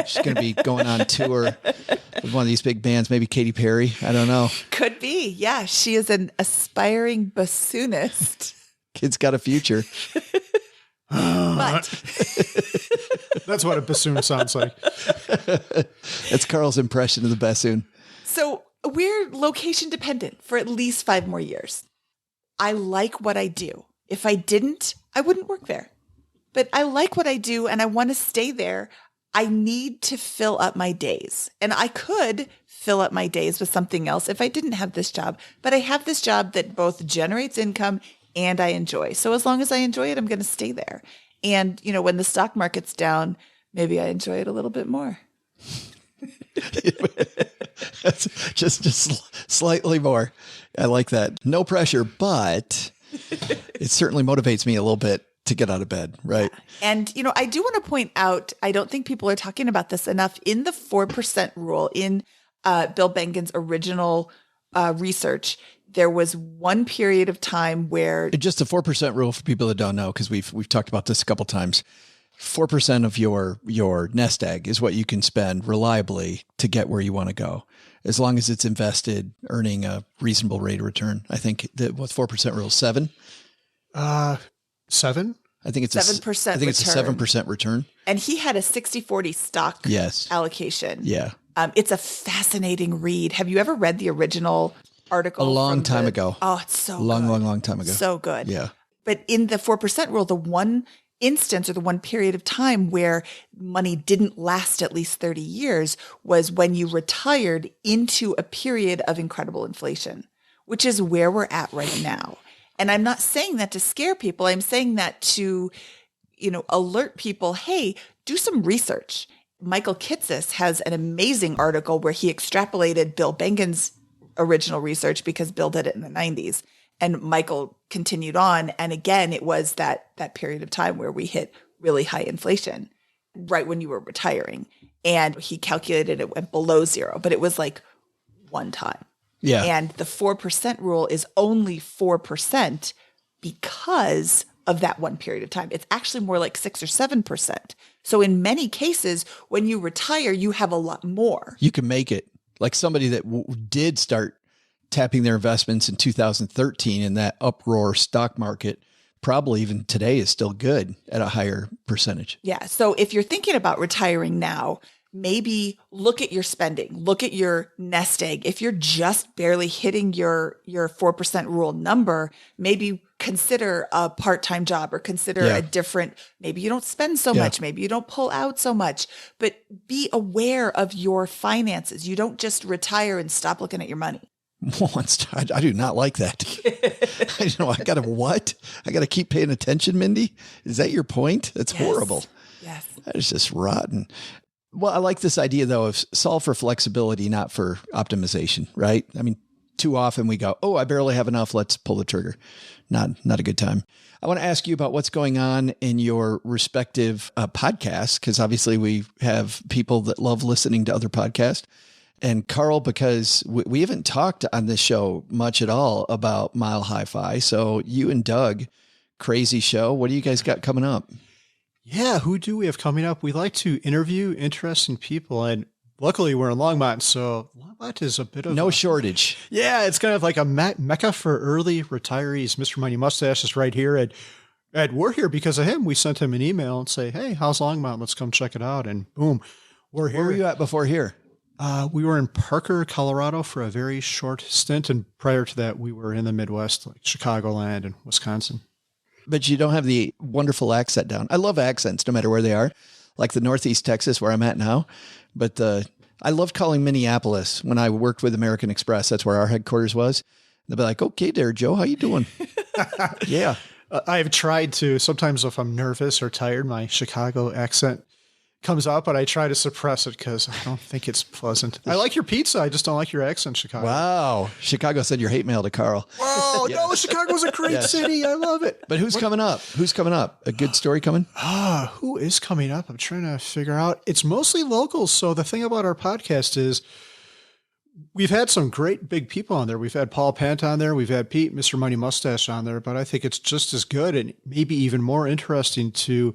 [SPEAKER 8] She's going to be going on tour with one of these big bands, maybe Katy Perry. I don't know.
[SPEAKER 11] Could be. Yeah. She is an aspiring bassoonist.
[SPEAKER 8] Kid's got a future.
[SPEAKER 11] But
[SPEAKER 6] that's what a bassoon sounds like.
[SPEAKER 8] That's Carl's impression of the bassoon.
[SPEAKER 11] So we're location dependent for at least 5 more years. I like what I do. If I didn't, I wouldn't work there. But I like what I do and I want to stay there. I need to fill up my days. And I could fill up my days with something else if I didn't have this job. But I have this job that both generates income and I enjoy. So as long as I enjoy it, I'm going to stay there. And, you know, when the stock market's down, maybe I enjoy it a little bit more.
[SPEAKER 8] just slightly more. I like that. No pressure, but it certainly motivates me a little bit to get out of bed, right?
[SPEAKER 11] And, you know, I do want to point out, I don't think people are talking about this enough. In the 4% rule, in Bill Bengen's original research, there was one period of time where
[SPEAKER 8] just the 4% rule for people that don't know, because we've talked about this a couple times. 4% of your nest egg is what you can spend reliably to get where you want to go, as long as it's invested, earning a reasonable rate of return. I think that what's 4% rule? 7?
[SPEAKER 6] 7?
[SPEAKER 8] I think it's
[SPEAKER 11] 7%.
[SPEAKER 8] I think it's a 7% return.
[SPEAKER 11] And he had a 60-40 stock allocation.
[SPEAKER 8] Yeah.
[SPEAKER 11] It's a fascinating read. Have you ever read the original article?
[SPEAKER 8] A long time ago.
[SPEAKER 11] Oh, it's so
[SPEAKER 8] long time ago.
[SPEAKER 11] So good.
[SPEAKER 8] Yeah.
[SPEAKER 11] But in the 4% rule, the one instance or the one period of time where money didn't last at least 30 years was when you retired into a period of incredible inflation, which is where we're at right now. And I'm not saying that to scare people. I'm saying that to, alert people, hey, do some research. Michael Kitces has an amazing article where he extrapolated Bill Bengen's original research because Bill did it in the 90s. And Michael continued on. And again, it was that period of time where we hit really high inflation right when you were retiring. And he calculated it went below zero, but it was like one time.
[SPEAKER 8] Yeah.
[SPEAKER 11] And the 4% rule is only 4% because of that one period of time. It's actually more like 6 or 7%. So in many cases, when you retire, you have a lot more.
[SPEAKER 8] You can make it. Like somebody that did start tapping their investments in 2013 in that uproar stock market, probably even today is still good at a higher percentage.
[SPEAKER 11] Yeah. So if you're thinking about retiring now, maybe look at your spending, look at your nest egg. If you're just barely hitting your 4% rule number, maybe consider a part-time job or consider a different, maybe you don't spend so much, maybe you don't pull out so much, but be aware of your finances. You don't just retire and stop looking at your money.
[SPEAKER 8] I do not like that. I got to what? I got to keep paying attention, Mindy? Is that your point? That's horrible.
[SPEAKER 11] Yes.
[SPEAKER 8] That is just rotten. Well, I like this idea, though, of solve for flexibility, not for optimization, right? I mean, too often we go, oh, I barely have enough. Let's pull the trigger. Not a good time. I want to ask you about what's going on in your respective podcasts, because obviously we have people that love listening to other podcasts. And Carl, because we haven't talked on this show much at all about Mile Hi-Fi. So you and Doug, crazy show. What do you guys got coming up?
[SPEAKER 6] Yeah, who do we have coming up? We like to interview interesting people, and luckily we're in Longmont, so Longmont is a bit of
[SPEAKER 8] no shortage.
[SPEAKER 6] Yeah, it's kind of like a mecca for early retirees. Mr. Money Mustache is right here, and we're here because of him. We sent him an email and say, hey, how's Longmont? Let's come check it out, and boom, we're here.
[SPEAKER 8] Where were you at before here?
[SPEAKER 6] We were in Parker, Colorado for a very short stint, and prior to that, we were in the Midwest, like Chicagoland and Wisconsin.
[SPEAKER 8] But you don't have the wonderful accent down. I love accents no matter where they are, like the Northeast Texas where I'm at now. But I loved calling Minneapolis when I worked with American Express. That's where our headquarters was. They'll be like, okay there, Joe, how you doing? Yeah.
[SPEAKER 6] I've tried to, sometimes if I'm nervous or tired, my Chicago accent comes out, but I try to suppress it because I don't think it's pleasant. I like your pizza. I just don't like your accent, Chicago.
[SPEAKER 8] Wow. Chicago sent your hate mail to Carl.
[SPEAKER 6] Whoa, no, Chicago's a great city. I love it.
[SPEAKER 8] But who's coming up? Who's coming up? A good story coming?
[SPEAKER 6] Who is coming up? I'm trying to figure out. It's mostly locals. So the thing about our podcast is we've had some great big people on there. We've had Paul Pant on there. We've had Pete, Mr. Money Mustache on there. But I think it's just as good and maybe even more interesting to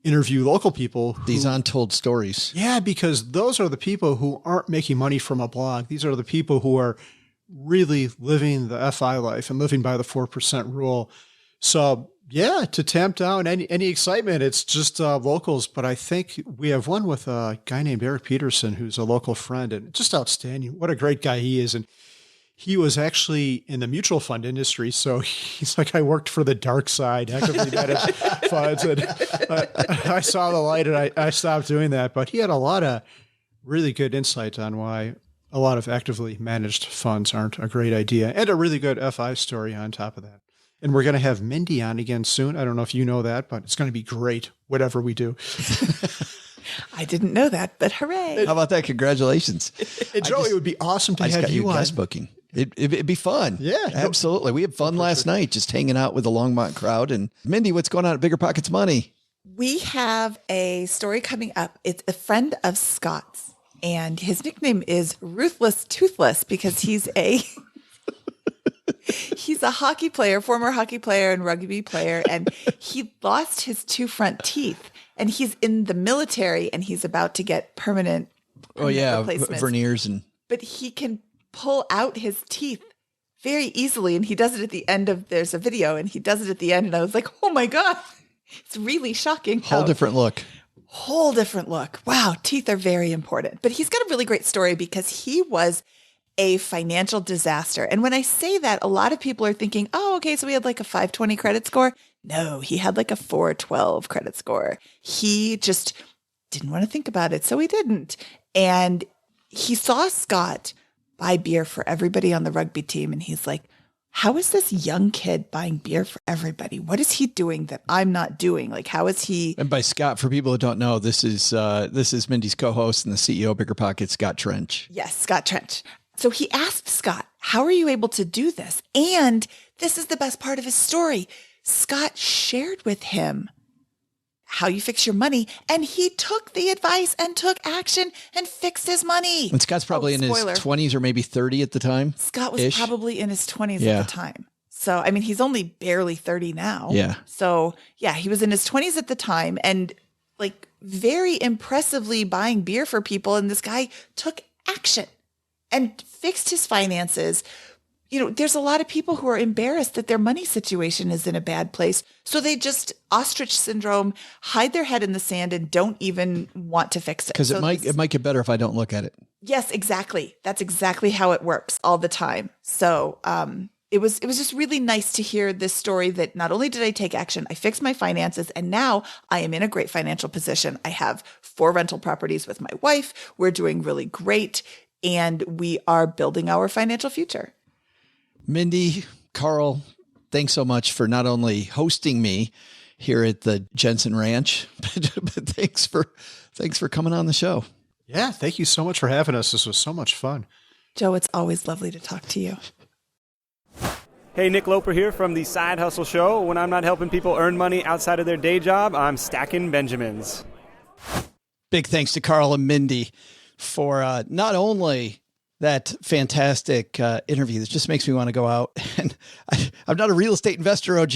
[SPEAKER 6] interview local people.
[SPEAKER 8] These untold stories.
[SPEAKER 6] Yeah, because those are the people who aren't making money from a blog. These are the people who are really living the FI life and living by the 4% rule. So yeah, to tamp down any excitement, it's just locals. But I think we have one with a guy named Eric Peterson, who's a local friend and just outstanding. What a great guy he is. And he was actually in the mutual fund industry. So he's like, I worked for the dark side, actively managed funds. And I saw the light and I stopped doing that. But he had a lot of really good insight on why a lot of actively managed funds aren't a great idea, and a really good FI story on top of that. And we're going to have Mindy on again soon. I don't know if you know that, but it's going to be great, whatever we do.
[SPEAKER 11] I didn't know that, but hooray.
[SPEAKER 8] How about that? Congratulations.
[SPEAKER 6] And Joe, it would be awesome to have you on.
[SPEAKER 8] Guest booking. It'd be fun.
[SPEAKER 6] Yeah.
[SPEAKER 8] Absolutely. We had fun last night just hanging out with the Longmont crowd. And Mindy, what's going on at Bigger Pockets Money?
[SPEAKER 11] We have a story coming up. It's a friend of Scott's, and his nickname is Ruthless Toothless because he's a hockey player, former hockey player and rugby player, and he lost his two front teeth. and he's in the military and he's about to get permanent replacements.
[SPEAKER 8] Veneers
[SPEAKER 11] but he can pull out his teeth very easily, and he does it at the end of, there's a video, and he does it at the end, and I was like, oh my God, it's really shocking.
[SPEAKER 8] Whole different look.
[SPEAKER 11] Wow, teeth are very important. But he's got a really great story because he was a financial disaster. And when I say that, a lot of people are thinking, oh, okay, so he had like a 520 credit score. No, he had like a 412 credit score. He just didn't want to think about it, so he didn't. And he saw Scott buy beer for everybody on the rugby team. And he's like, how is this young kid buying beer for everybody? What is he doing that I'm not doing? Like, how is he?
[SPEAKER 8] And by Scott, for people who don't know, this is Mindy's co-host and the CEO of Bigger Pockets, Scott Trench.
[SPEAKER 11] Yes, Scott Trench. So he asked Scott, how are you able to do this? And this is the best part of his story. Scott shared with him how you fix your money, and he took the advice and took action and fixed his money.
[SPEAKER 8] And Scott's probably in his 20s or maybe 30 at the time.
[SPEAKER 11] Scott was probably in his 20s at the time. So, I mean, he's only barely 30 now.
[SPEAKER 8] Yeah.
[SPEAKER 11] So, yeah, he was in his 20s at the time and like very impressively buying beer for people. And this guy took action and fixed his finances. You know, there's a lot of people who are embarrassed that their money situation is in a bad place. So they just ostrich syndrome, hide their head in the sand and don't even want to fix it.
[SPEAKER 8] Because it might get better if I don't look at it.
[SPEAKER 11] Yes, exactly. That's exactly how it works all the time. So it was just really nice to hear this story that not only did I take action, I fixed my finances, and now I am in a great financial position. I have 4 rental properties with my wife. We're doing really great, and we are building our financial future.
[SPEAKER 8] Mindy, Carl, thanks so much for not only hosting me here at the Jensen Ranch, but thanks for coming on the show.
[SPEAKER 6] Yeah, thank you so much for having us. This was so much fun.
[SPEAKER 11] Joe, it's always lovely to talk to you.
[SPEAKER 12] Hey, Nick Loper here from the Side Hustle Show. When I'm not helping people earn money outside of their day job, I'm stacking Benjamins.
[SPEAKER 8] Big thanks to Carl and Mindy for not only that fantastic interview. This just makes me want to go out. And I'm not a real estate investor, OG,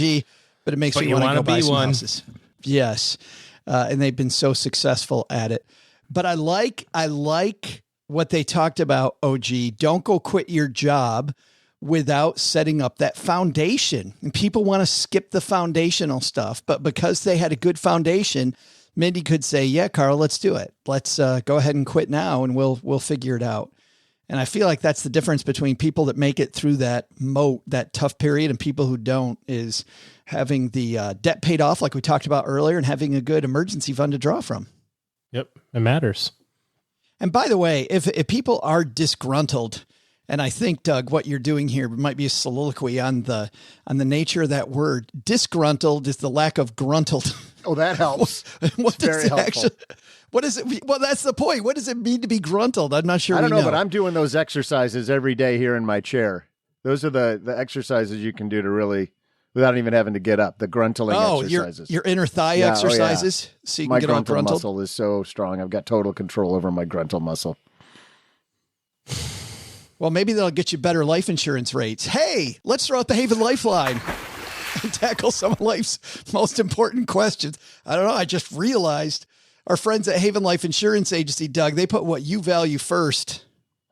[SPEAKER 8] but it makes me want to go buy some houses. Yes. And they've been so successful at it. But I like what they talked about, OG. Don't go quit your job without setting up that foundation. And people want to skip the foundational stuff. But because they had a good foundation, Mindy could say, yeah, Carl, let's do it. Let's go ahead and quit now and we'll figure it out. And I feel like that's the difference between people that make it through that that tough period, and people who don't, is having the debt paid off, like we talked about earlier, and having a good emergency fund to draw from.
[SPEAKER 9] Yep. It matters.
[SPEAKER 8] And by the way, if people are disgruntled, and I think, Doug, what you're doing here might be a soliloquy on the nature of that word. Disgruntled is the lack of gruntled.
[SPEAKER 7] Oh, that helps.
[SPEAKER 8] What does it actually? What is it? Well, that's the point. What does it mean to be gruntled? I'm not sure.
[SPEAKER 7] I don't know, but I'm doing those exercises every day here in my chair. Those are the exercises you can do to really, without even having to get up. The gruntling exercises.
[SPEAKER 8] Your inner thigh exercises.
[SPEAKER 7] Oh, yeah.
[SPEAKER 8] So you
[SPEAKER 7] my
[SPEAKER 8] can get all gruntled.
[SPEAKER 7] muscle is so strong. I've got total control over my gruntle muscle.
[SPEAKER 8] Well, maybe that'll get you better life insurance rates. Hey, let's throw out the Haven Lifeline and tackle some of life's most important questions. I don't know. I just realized our friends at Haven Life Insurance Agency, Doug, they put what you value first.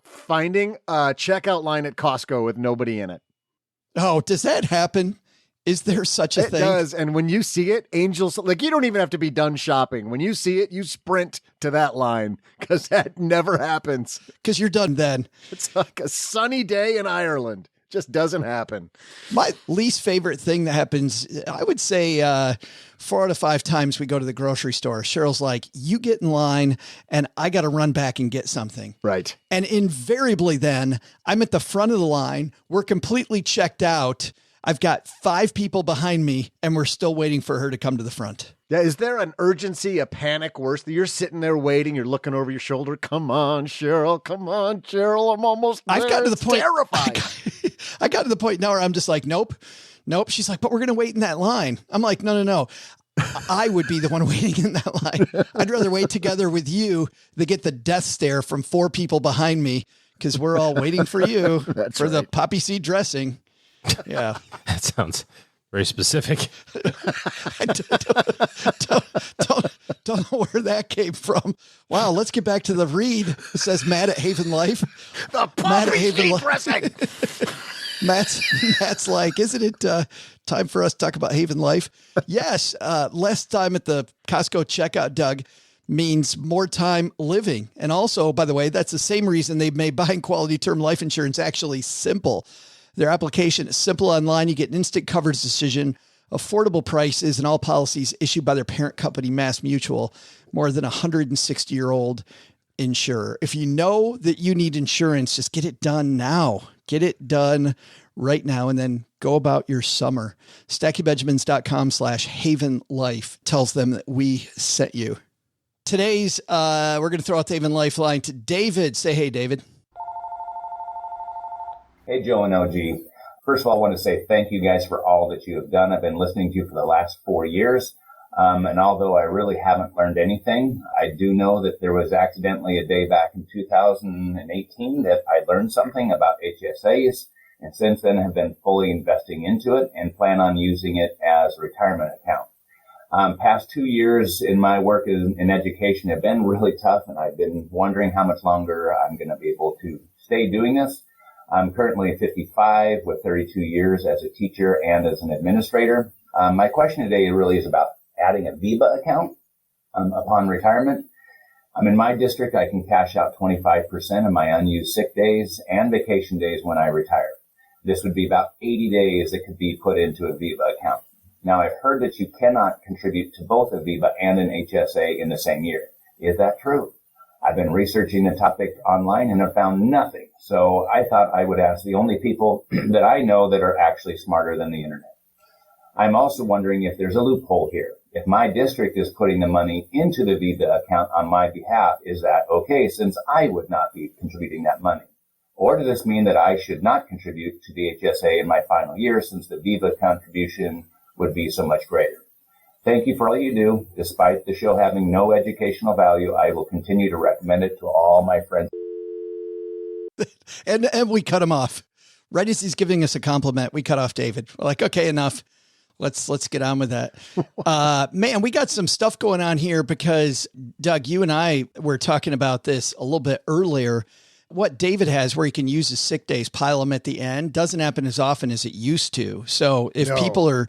[SPEAKER 7] Finding a checkout line at Costco with nobody in it.
[SPEAKER 8] Oh, does that happen? Is there such a thing?
[SPEAKER 7] It does. And when you see it, angels, like, you don't even have to be done shopping. When you see it, you sprint to that line, because that never happens.
[SPEAKER 8] Because you're done then.
[SPEAKER 7] It's like a sunny day in Ireland. Just doesn't happen.
[SPEAKER 8] My least favorite thing that happens, I would say 4 out of 5 times we go to the grocery store, Cheryl's like, you get in line and I got to run back and get something.
[SPEAKER 7] Right.
[SPEAKER 8] And invariably then I'm at the front of the line. We're completely checked out. I've got 5 people behind me and we're still waiting for her to come to the front.
[SPEAKER 7] Yeah, is there an urgency, a panic worse? You're sitting there waiting, you're looking over your shoulder. Come on, Cheryl. Come on, Cheryl. I'm almost there.
[SPEAKER 8] I've gotten to the point.
[SPEAKER 7] Terrified.
[SPEAKER 8] I got to the point now where I'm just like, nope. She's like, but we're going to wait in that line. I'm like, no. I would be the one waiting in that line. I'd rather wait together with you than get the death stare from 4 people behind me, because we're all waiting for you for the poppy seed dressing. Yeah.
[SPEAKER 9] That sounds Very specific.
[SPEAKER 8] I don't know where that came from. Wow, let's get back to the read. It says Matt at Haven Life.
[SPEAKER 7] The poppy seed pressing.
[SPEAKER 8] Matt's like, isn't it time for us to talk about Haven Life? Yes, less time at the Costco checkout, Doug, means more time living. And also, by the way, that's the same reason they've made buying quality term life insurance actually simple. Their application is simple online. You get an instant coverage decision, affordable prices, and all policies issued by their parent company, Mass Mutual, more than 160-year-old insurer. If you know that you need insurance, just get it done now. Get it done right now and then go about your summer. StackyBenjamins.com/Haven Life tells them that we sent you. Today's, we're going to throw out the Haven Lifeline to David. Say hey, David.
[SPEAKER 13] Hey, Joe and OG. First of all, I want to say thank you guys for all that you have done. I've been listening to you for the last 4 years. And although I really haven't learned anything, I do know that there was accidentally a day back in 2018 that I learned something about HSAs. And since then have been fully investing into it and plan on using it as a retirement account. Past 2 years in my work in education have been really tough, and I've been wondering how much longer I'm going to be able to stay doing this. I'm currently 55 with 32 years as a teacher and as an administrator. My question today really is about adding a VEBA account upon retirement. In my district, I can cash out 25% of my unused sick days and vacation days when I retire. This would be about 80 days that could be put into a VEBA account. Now, I've heard that you cannot contribute to both a VEBA and an HSA in the same year. Is that true? I've been researching the topic online and have found nothing. So I thought I would ask the only people that I know that are actually smarter than the internet. I'm also wondering if there's a loophole here. If my district is putting the money into the VEBA account on my behalf, is that okay since I would not be contributing that money? Or does this mean that I should not contribute to the HSA in my final year since the VEBA contribution would be so much greater? Thank you for all you do. Despite the show having no educational value, I will continue to recommend it to all my friends.
[SPEAKER 8] And we cut him off. Right as he's giving us a compliment, we cut off David. We're like, okay, enough. Let's get on with that. Man, we got some stuff going on here because, Doug, you and I were talking about this a little bit earlier. What David has where he can use his sick days, pile them at the end, doesn't happen as often as it used to. So if people are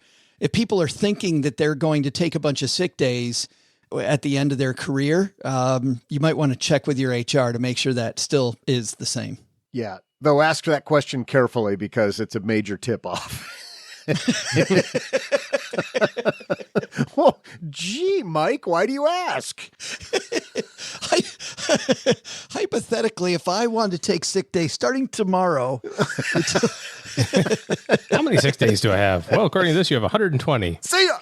[SPEAKER 8] thinking that they're going to take a bunch of sick days at the end of their career, you might want to check with your HR to make sure that still is the same.
[SPEAKER 7] Yeah, though ask that question carefully because it's a major tip-off. Well, gee, Mike, why do you ask?
[SPEAKER 8] Hypothetically, if I wanted to take sick days starting tomorrow.
[SPEAKER 9] How many sick days do I have? Well, according to this, you have 120.
[SPEAKER 7] See ya.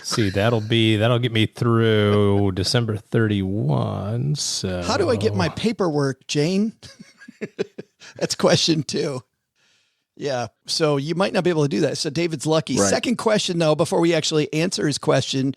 [SPEAKER 9] See, that'll get me through December 31. So
[SPEAKER 8] how do I get my paperwork, Jane? That's question 2. Yeah. So you might not be able to do that. So David's lucky. Right. Second question, though, before we actually answer his question,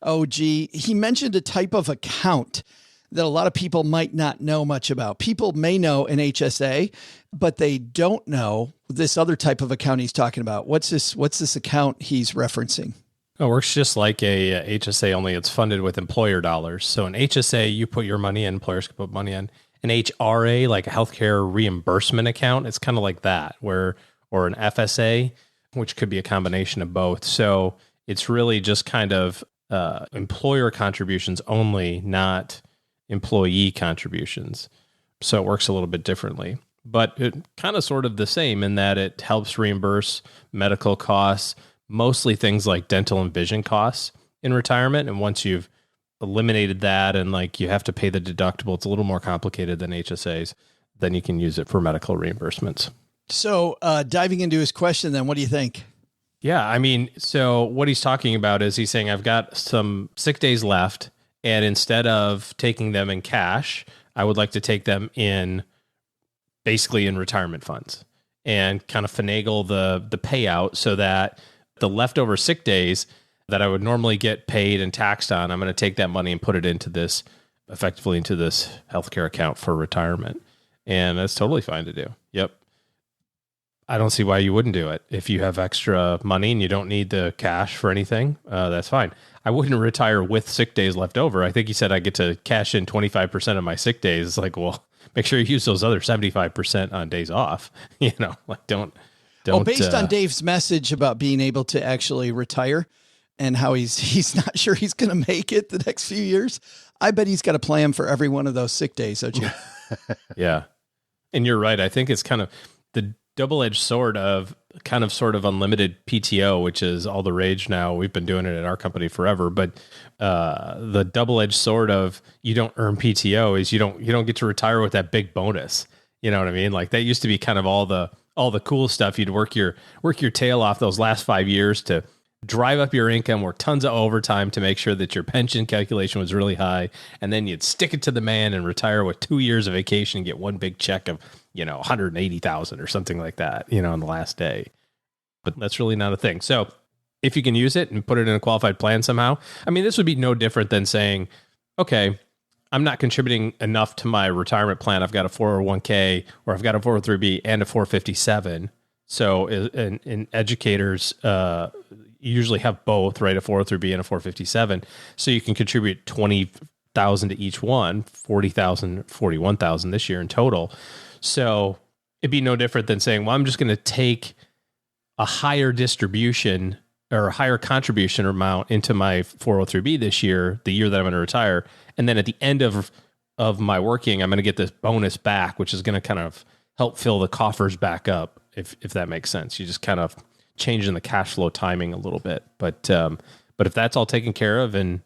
[SPEAKER 8] OG, he mentioned a type of account that a lot of people might not know much about. People may know an HSA, but they don't know this other type of account he's talking about. What's this account he's referencing?
[SPEAKER 9] It works just like a HSA, only it's funded with employer dollars. So an HSA, you put your money in, employers can put money in. An HRA, like a healthcare reimbursement account, it's kind of like that, or an FSA, which could be a combination of both. So it's really just kind of employer contributions only, not employee contributions. So it works a little bit differently, but it kind of sort of the same in that it helps reimburse medical costs, mostly things like dental and vision costs in retirement. And once you've eliminated that and like you have to pay the deductible, it's a little more complicated than HSAs, then you can use it for medical reimbursements.
[SPEAKER 8] So diving into his question, then what do you think?
[SPEAKER 9] Yeah, I mean, so what he's talking about is he's saying I've got some sick days left, and instead of taking them in cash, I would like to take them in basically in retirement funds and kind of finagle the payout so that the leftover sick days that I would normally get paid and taxed on, I'm going to take that money and put it into this healthcare account for retirement. And that's totally fine to do. Yep. I don't see why you wouldn't do it. If you have extra money and you don't need the cash for anything, that's fine. I wouldn't retire with sick days left over. I think you said I get to cash in 25% of my sick days. It's like, well, make sure you use those other 75% on days off. Don't.
[SPEAKER 8] Well, based on Dave's message about being able to actually retire and how he's not sure he's going to make it the next few years, I bet he's got a plan for every one of those sick days, don't you?
[SPEAKER 9] Yeah. And you're right. I think it's kind of the double-edged sword of sort of unlimited PTO, which is all the rage now. We've been doing it at our company forever, but the double-edged sword of you don't earn PTO is you don't get to retire with that big bonus. You know what I mean? Like that used to be kind of all the cool stuff. You'd work your tail off those last 5 years to drive up your income, work tons of overtime to make sure that your pension calculation was really high. And then you'd stick it to the man and retire with 2 years of vacation and get one big check of, $180,000 or something like that, on the last day. But that's really not a thing. So if you can use it and put it in a qualified plan somehow, I mean, this would be no different than saying, okay, I'm not contributing enough to my retirement plan. I've got a 401k or I've got a 403b and a 457. So in educators, usually have both, right? A 403b and a 457. So you can contribute 20,000 to each one, 40,000, 41,000 this year in total. So it'd be no different than saying, well, I'm just going to take a higher distribution or a higher contribution amount into my 403b this year, the year that I'm going to retire. And then at the end of my working, I'm going to get this bonus back, which is going to kind of help fill the coffers back up, if that makes sense. You just kind of changing the cash flow timing a little bit. But if that's all taken care of and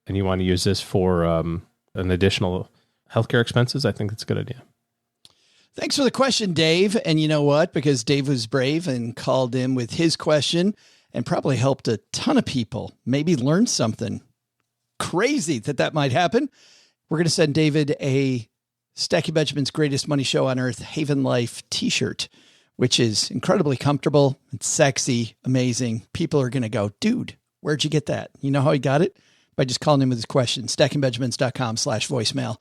[SPEAKER 9] you want to use this for an additional healthcare expenses, I think that's a good idea.
[SPEAKER 8] Thanks for the question, Dave. And you know what? Because Dave was brave and called in with his question and probably helped a ton of people maybe learn something crazy that might happen. We're going to send David a Stacking Benjamin's Greatest Money Show on Earth Haven Life t-shirt, which is incredibly comfortable. It's sexy, amazing. People are going to go, dude, where'd you get that? You know how he got it? By just calling him with his question, stackingbenjamins.com/voicemail.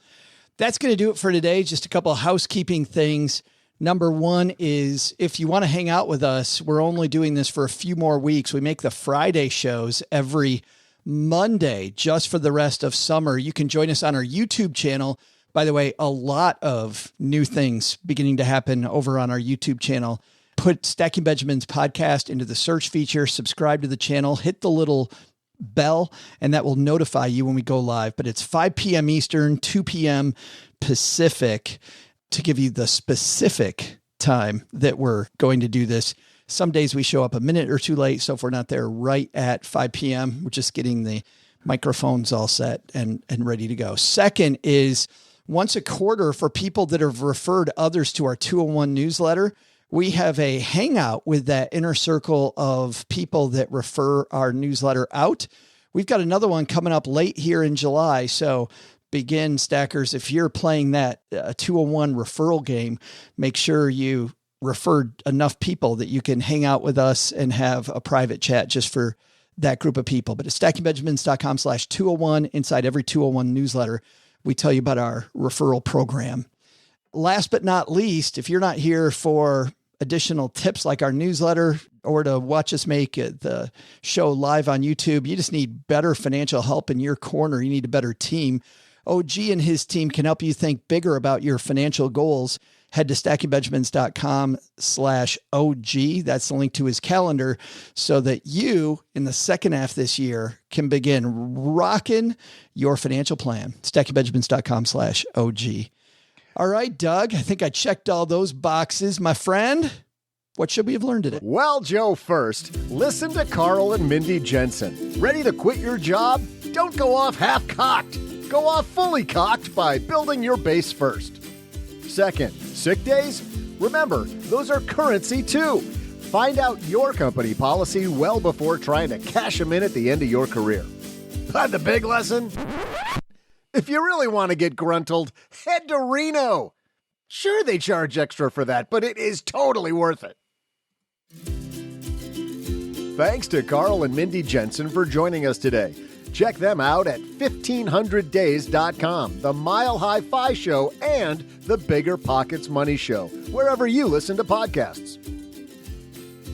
[SPEAKER 8] That's going to do it for today. Just a couple of housekeeping things. Number one is if you want to hang out with us, we're only doing this for a few more weeks. We make the Friday shows every Monday just for the rest of summer. You can join us on our YouTube channel. By the way, a lot of new things beginning to happen over on our YouTube channel. Put Stacking Benjamin's podcast into the search feature, subscribe to the channel, hit the little bell, and that will notify you when we go live. But it's 5 p.m. Eastern, 2 p.m. Pacific to give you the specific time that we're going to do this. Some days we show up a minute or two late. So if we're not there right at 5 p.m., we're just getting the microphones all set and ready to go. Second is once a quarter for people that have referred others to our 201 newsletter, we have a hangout with that inner circle of people that refer our newsletter out. We've got another one coming up late here in July. So begin, stackers, if you're playing that 201 referral game, make sure you referred enough people that you can hang out with us and have a private chat just for that group of people. But at stackingbenjamins.com/201, inside every 201 newsletter, we tell you about our referral program. Last but not least, if you're not here for additional tips like our newsletter or to watch us make the show live on YouTube, you just need better financial help in your corner. You need a better team. OG and his team can help you think bigger about your financial goals. Head to stackingbenjamins.com/OG. That's the link to his calendar so that you, in the second half this year, can begin rocking your financial plan. stackingbenjamins.com/OG. All right, Doug, I think I checked all those boxes. My friend, what should we have learned today?
[SPEAKER 7] Well, Joe, first, listen to Carl and Mindy Jensen. Ready to quit your job? Don't go off half-cocked. Go off fully cocked by building your base first. Second, sick days? Remember, those are currency too. Find out your company policy well before trying to cash them in at the end of your career. And the big lesson? If you really want to get gruntled, head to Reno. Sure, they charge extra for that, but it is totally worth it. Thanks to Carl and Mindy Jensen for joining us today. Check them out at 1500days.com, the Mile High Fi Show, and the Bigger Pockets Money Show, wherever you listen to podcasts.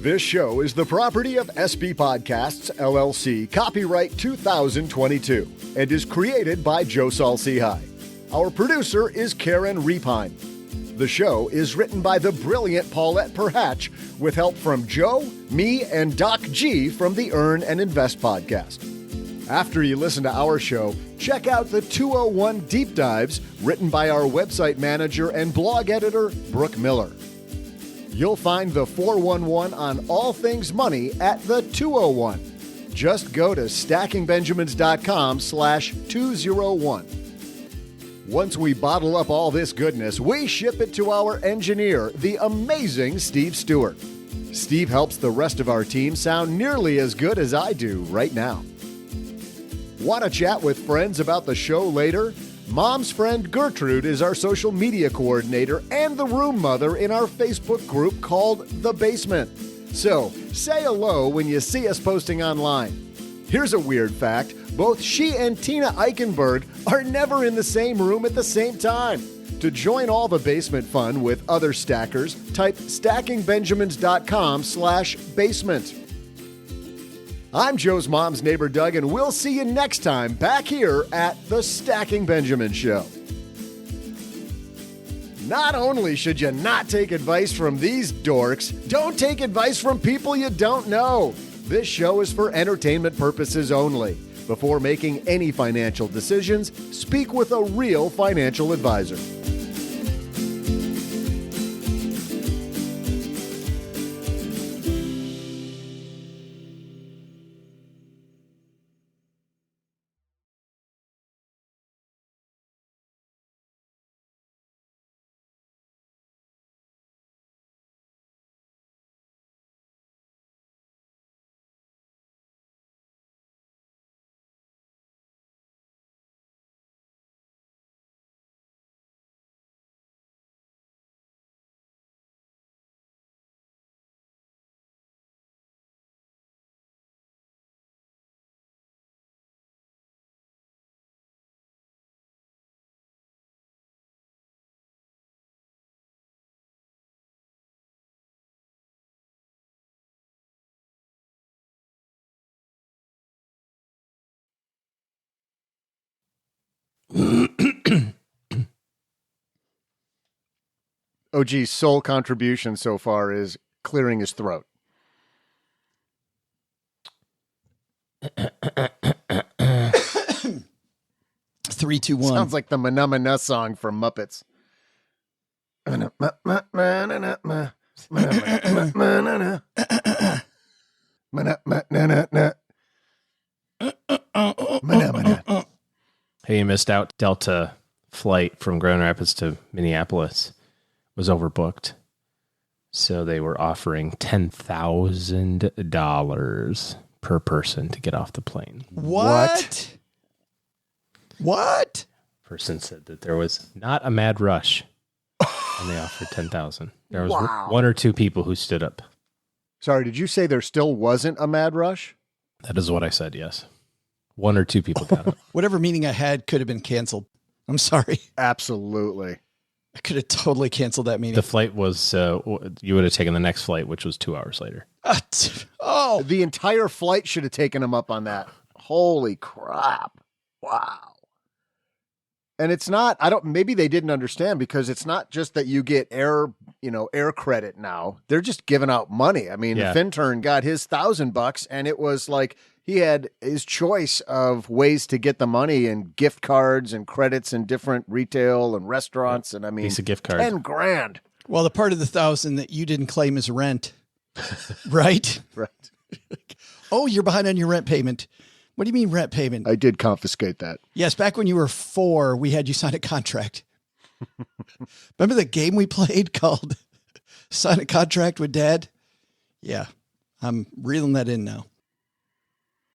[SPEAKER 7] This show is the property of SB Podcasts, LLC, copyright 2022, and is created by Joe Salsihai. Our producer is Karen Repine. The show is written by the brilliant Paulette Perhatch with help from Joe, me, and Doc G from the Earn and Invest podcast. After you listen to our show, check out the 201 Deep Dives written by our website manager and blog editor, Brooke Miller. You'll find the 411 on all things money at the 201. Just go to stackingbenjamins.com/201. Once we bottle up all this goodness, we ship it to our engineer, the amazing Steve Stewart. Steve helps the rest of our team sound nearly as good as I do right now. Want to chat with friends about the show later? Mom's friend Gertrude is our social media coordinator and the room mother in our Facebook group called The Basement. So, say hello when you see us posting online. Here's a weird fact. Both she and Tina Eichenberg are never in the same room at the same time. To join all the basement fun with other stackers, type stackingbenjamins.com/basement. I'm Joe's mom's neighbor, Doug, and we'll see you next time back here at the Stacking Benjamin Show. Not only should you not take advice from these dorks, don't take advice from people you don't know. This show is for entertainment purposes only. Before making any financial decisions, speak with a real financial advisor. OG's sole contribution so far is clearing his throat.
[SPEAKER 8] 3, 2, 1.
[SPEAKER 7] Sounds like the Mana song from Muppets.
[SPEAKER 9] Hey, you missed out. Delta flight from Grand Rapids to Minneapolis was overbooked. So they were offering $10,000 per person to get off the plane.
[SPEAKER 8] What?
[SPEAKER 9] Person said that there was not a mad rush, and they offered $10,000. There was one or two people who stood up.
[SPEAKER 7] Sorry, did you say there still wasn't a mad rush?
[SPEAKER 9] That is what I said, yes. One or two people got it.
[SPEAKER 8] Whatever meeting I had could have been canceled. I'm sorry.
[SPEAKER 7] Absolutely.
[SPEAKER 8] I could have totally canceled that meeting.
[SPEAKER 9] The flight was, you would have taken the next flight, which was 2 hours later.
[SPEAKER 7] The entire flight should have taken him up on that. Holy crap. Wow. And it's not, maybe they didn't understand, because it's not just that you get air credit now. They're just giving out money. I mean,
[SPEAKER 9] Yeah.
[SPEAKER 7] Fintern got his $1,000 and it was like he had his choice of ways to get the money and gift cards and credits in different retail and restaurants. And I mean,
[SPEAKER 9] Visa gift card.
[SPEAKER 7] $10,000.
[SPEAKER 8] Well, the part of the $1,000 that you didn't claim as rent, right?
[SPEAKER 7] Right.
[SPEAKER 8] Oh, you're behind on your rent payment. What do you mean rent payment?
[SPEAKER 7] I did confiscate that.
[SPEAKER 8] Yes, back when you were 4, we had you sign a contract. Remember the game we played called Sign a Contract with Dad? Yeah, I'm reeling that in now.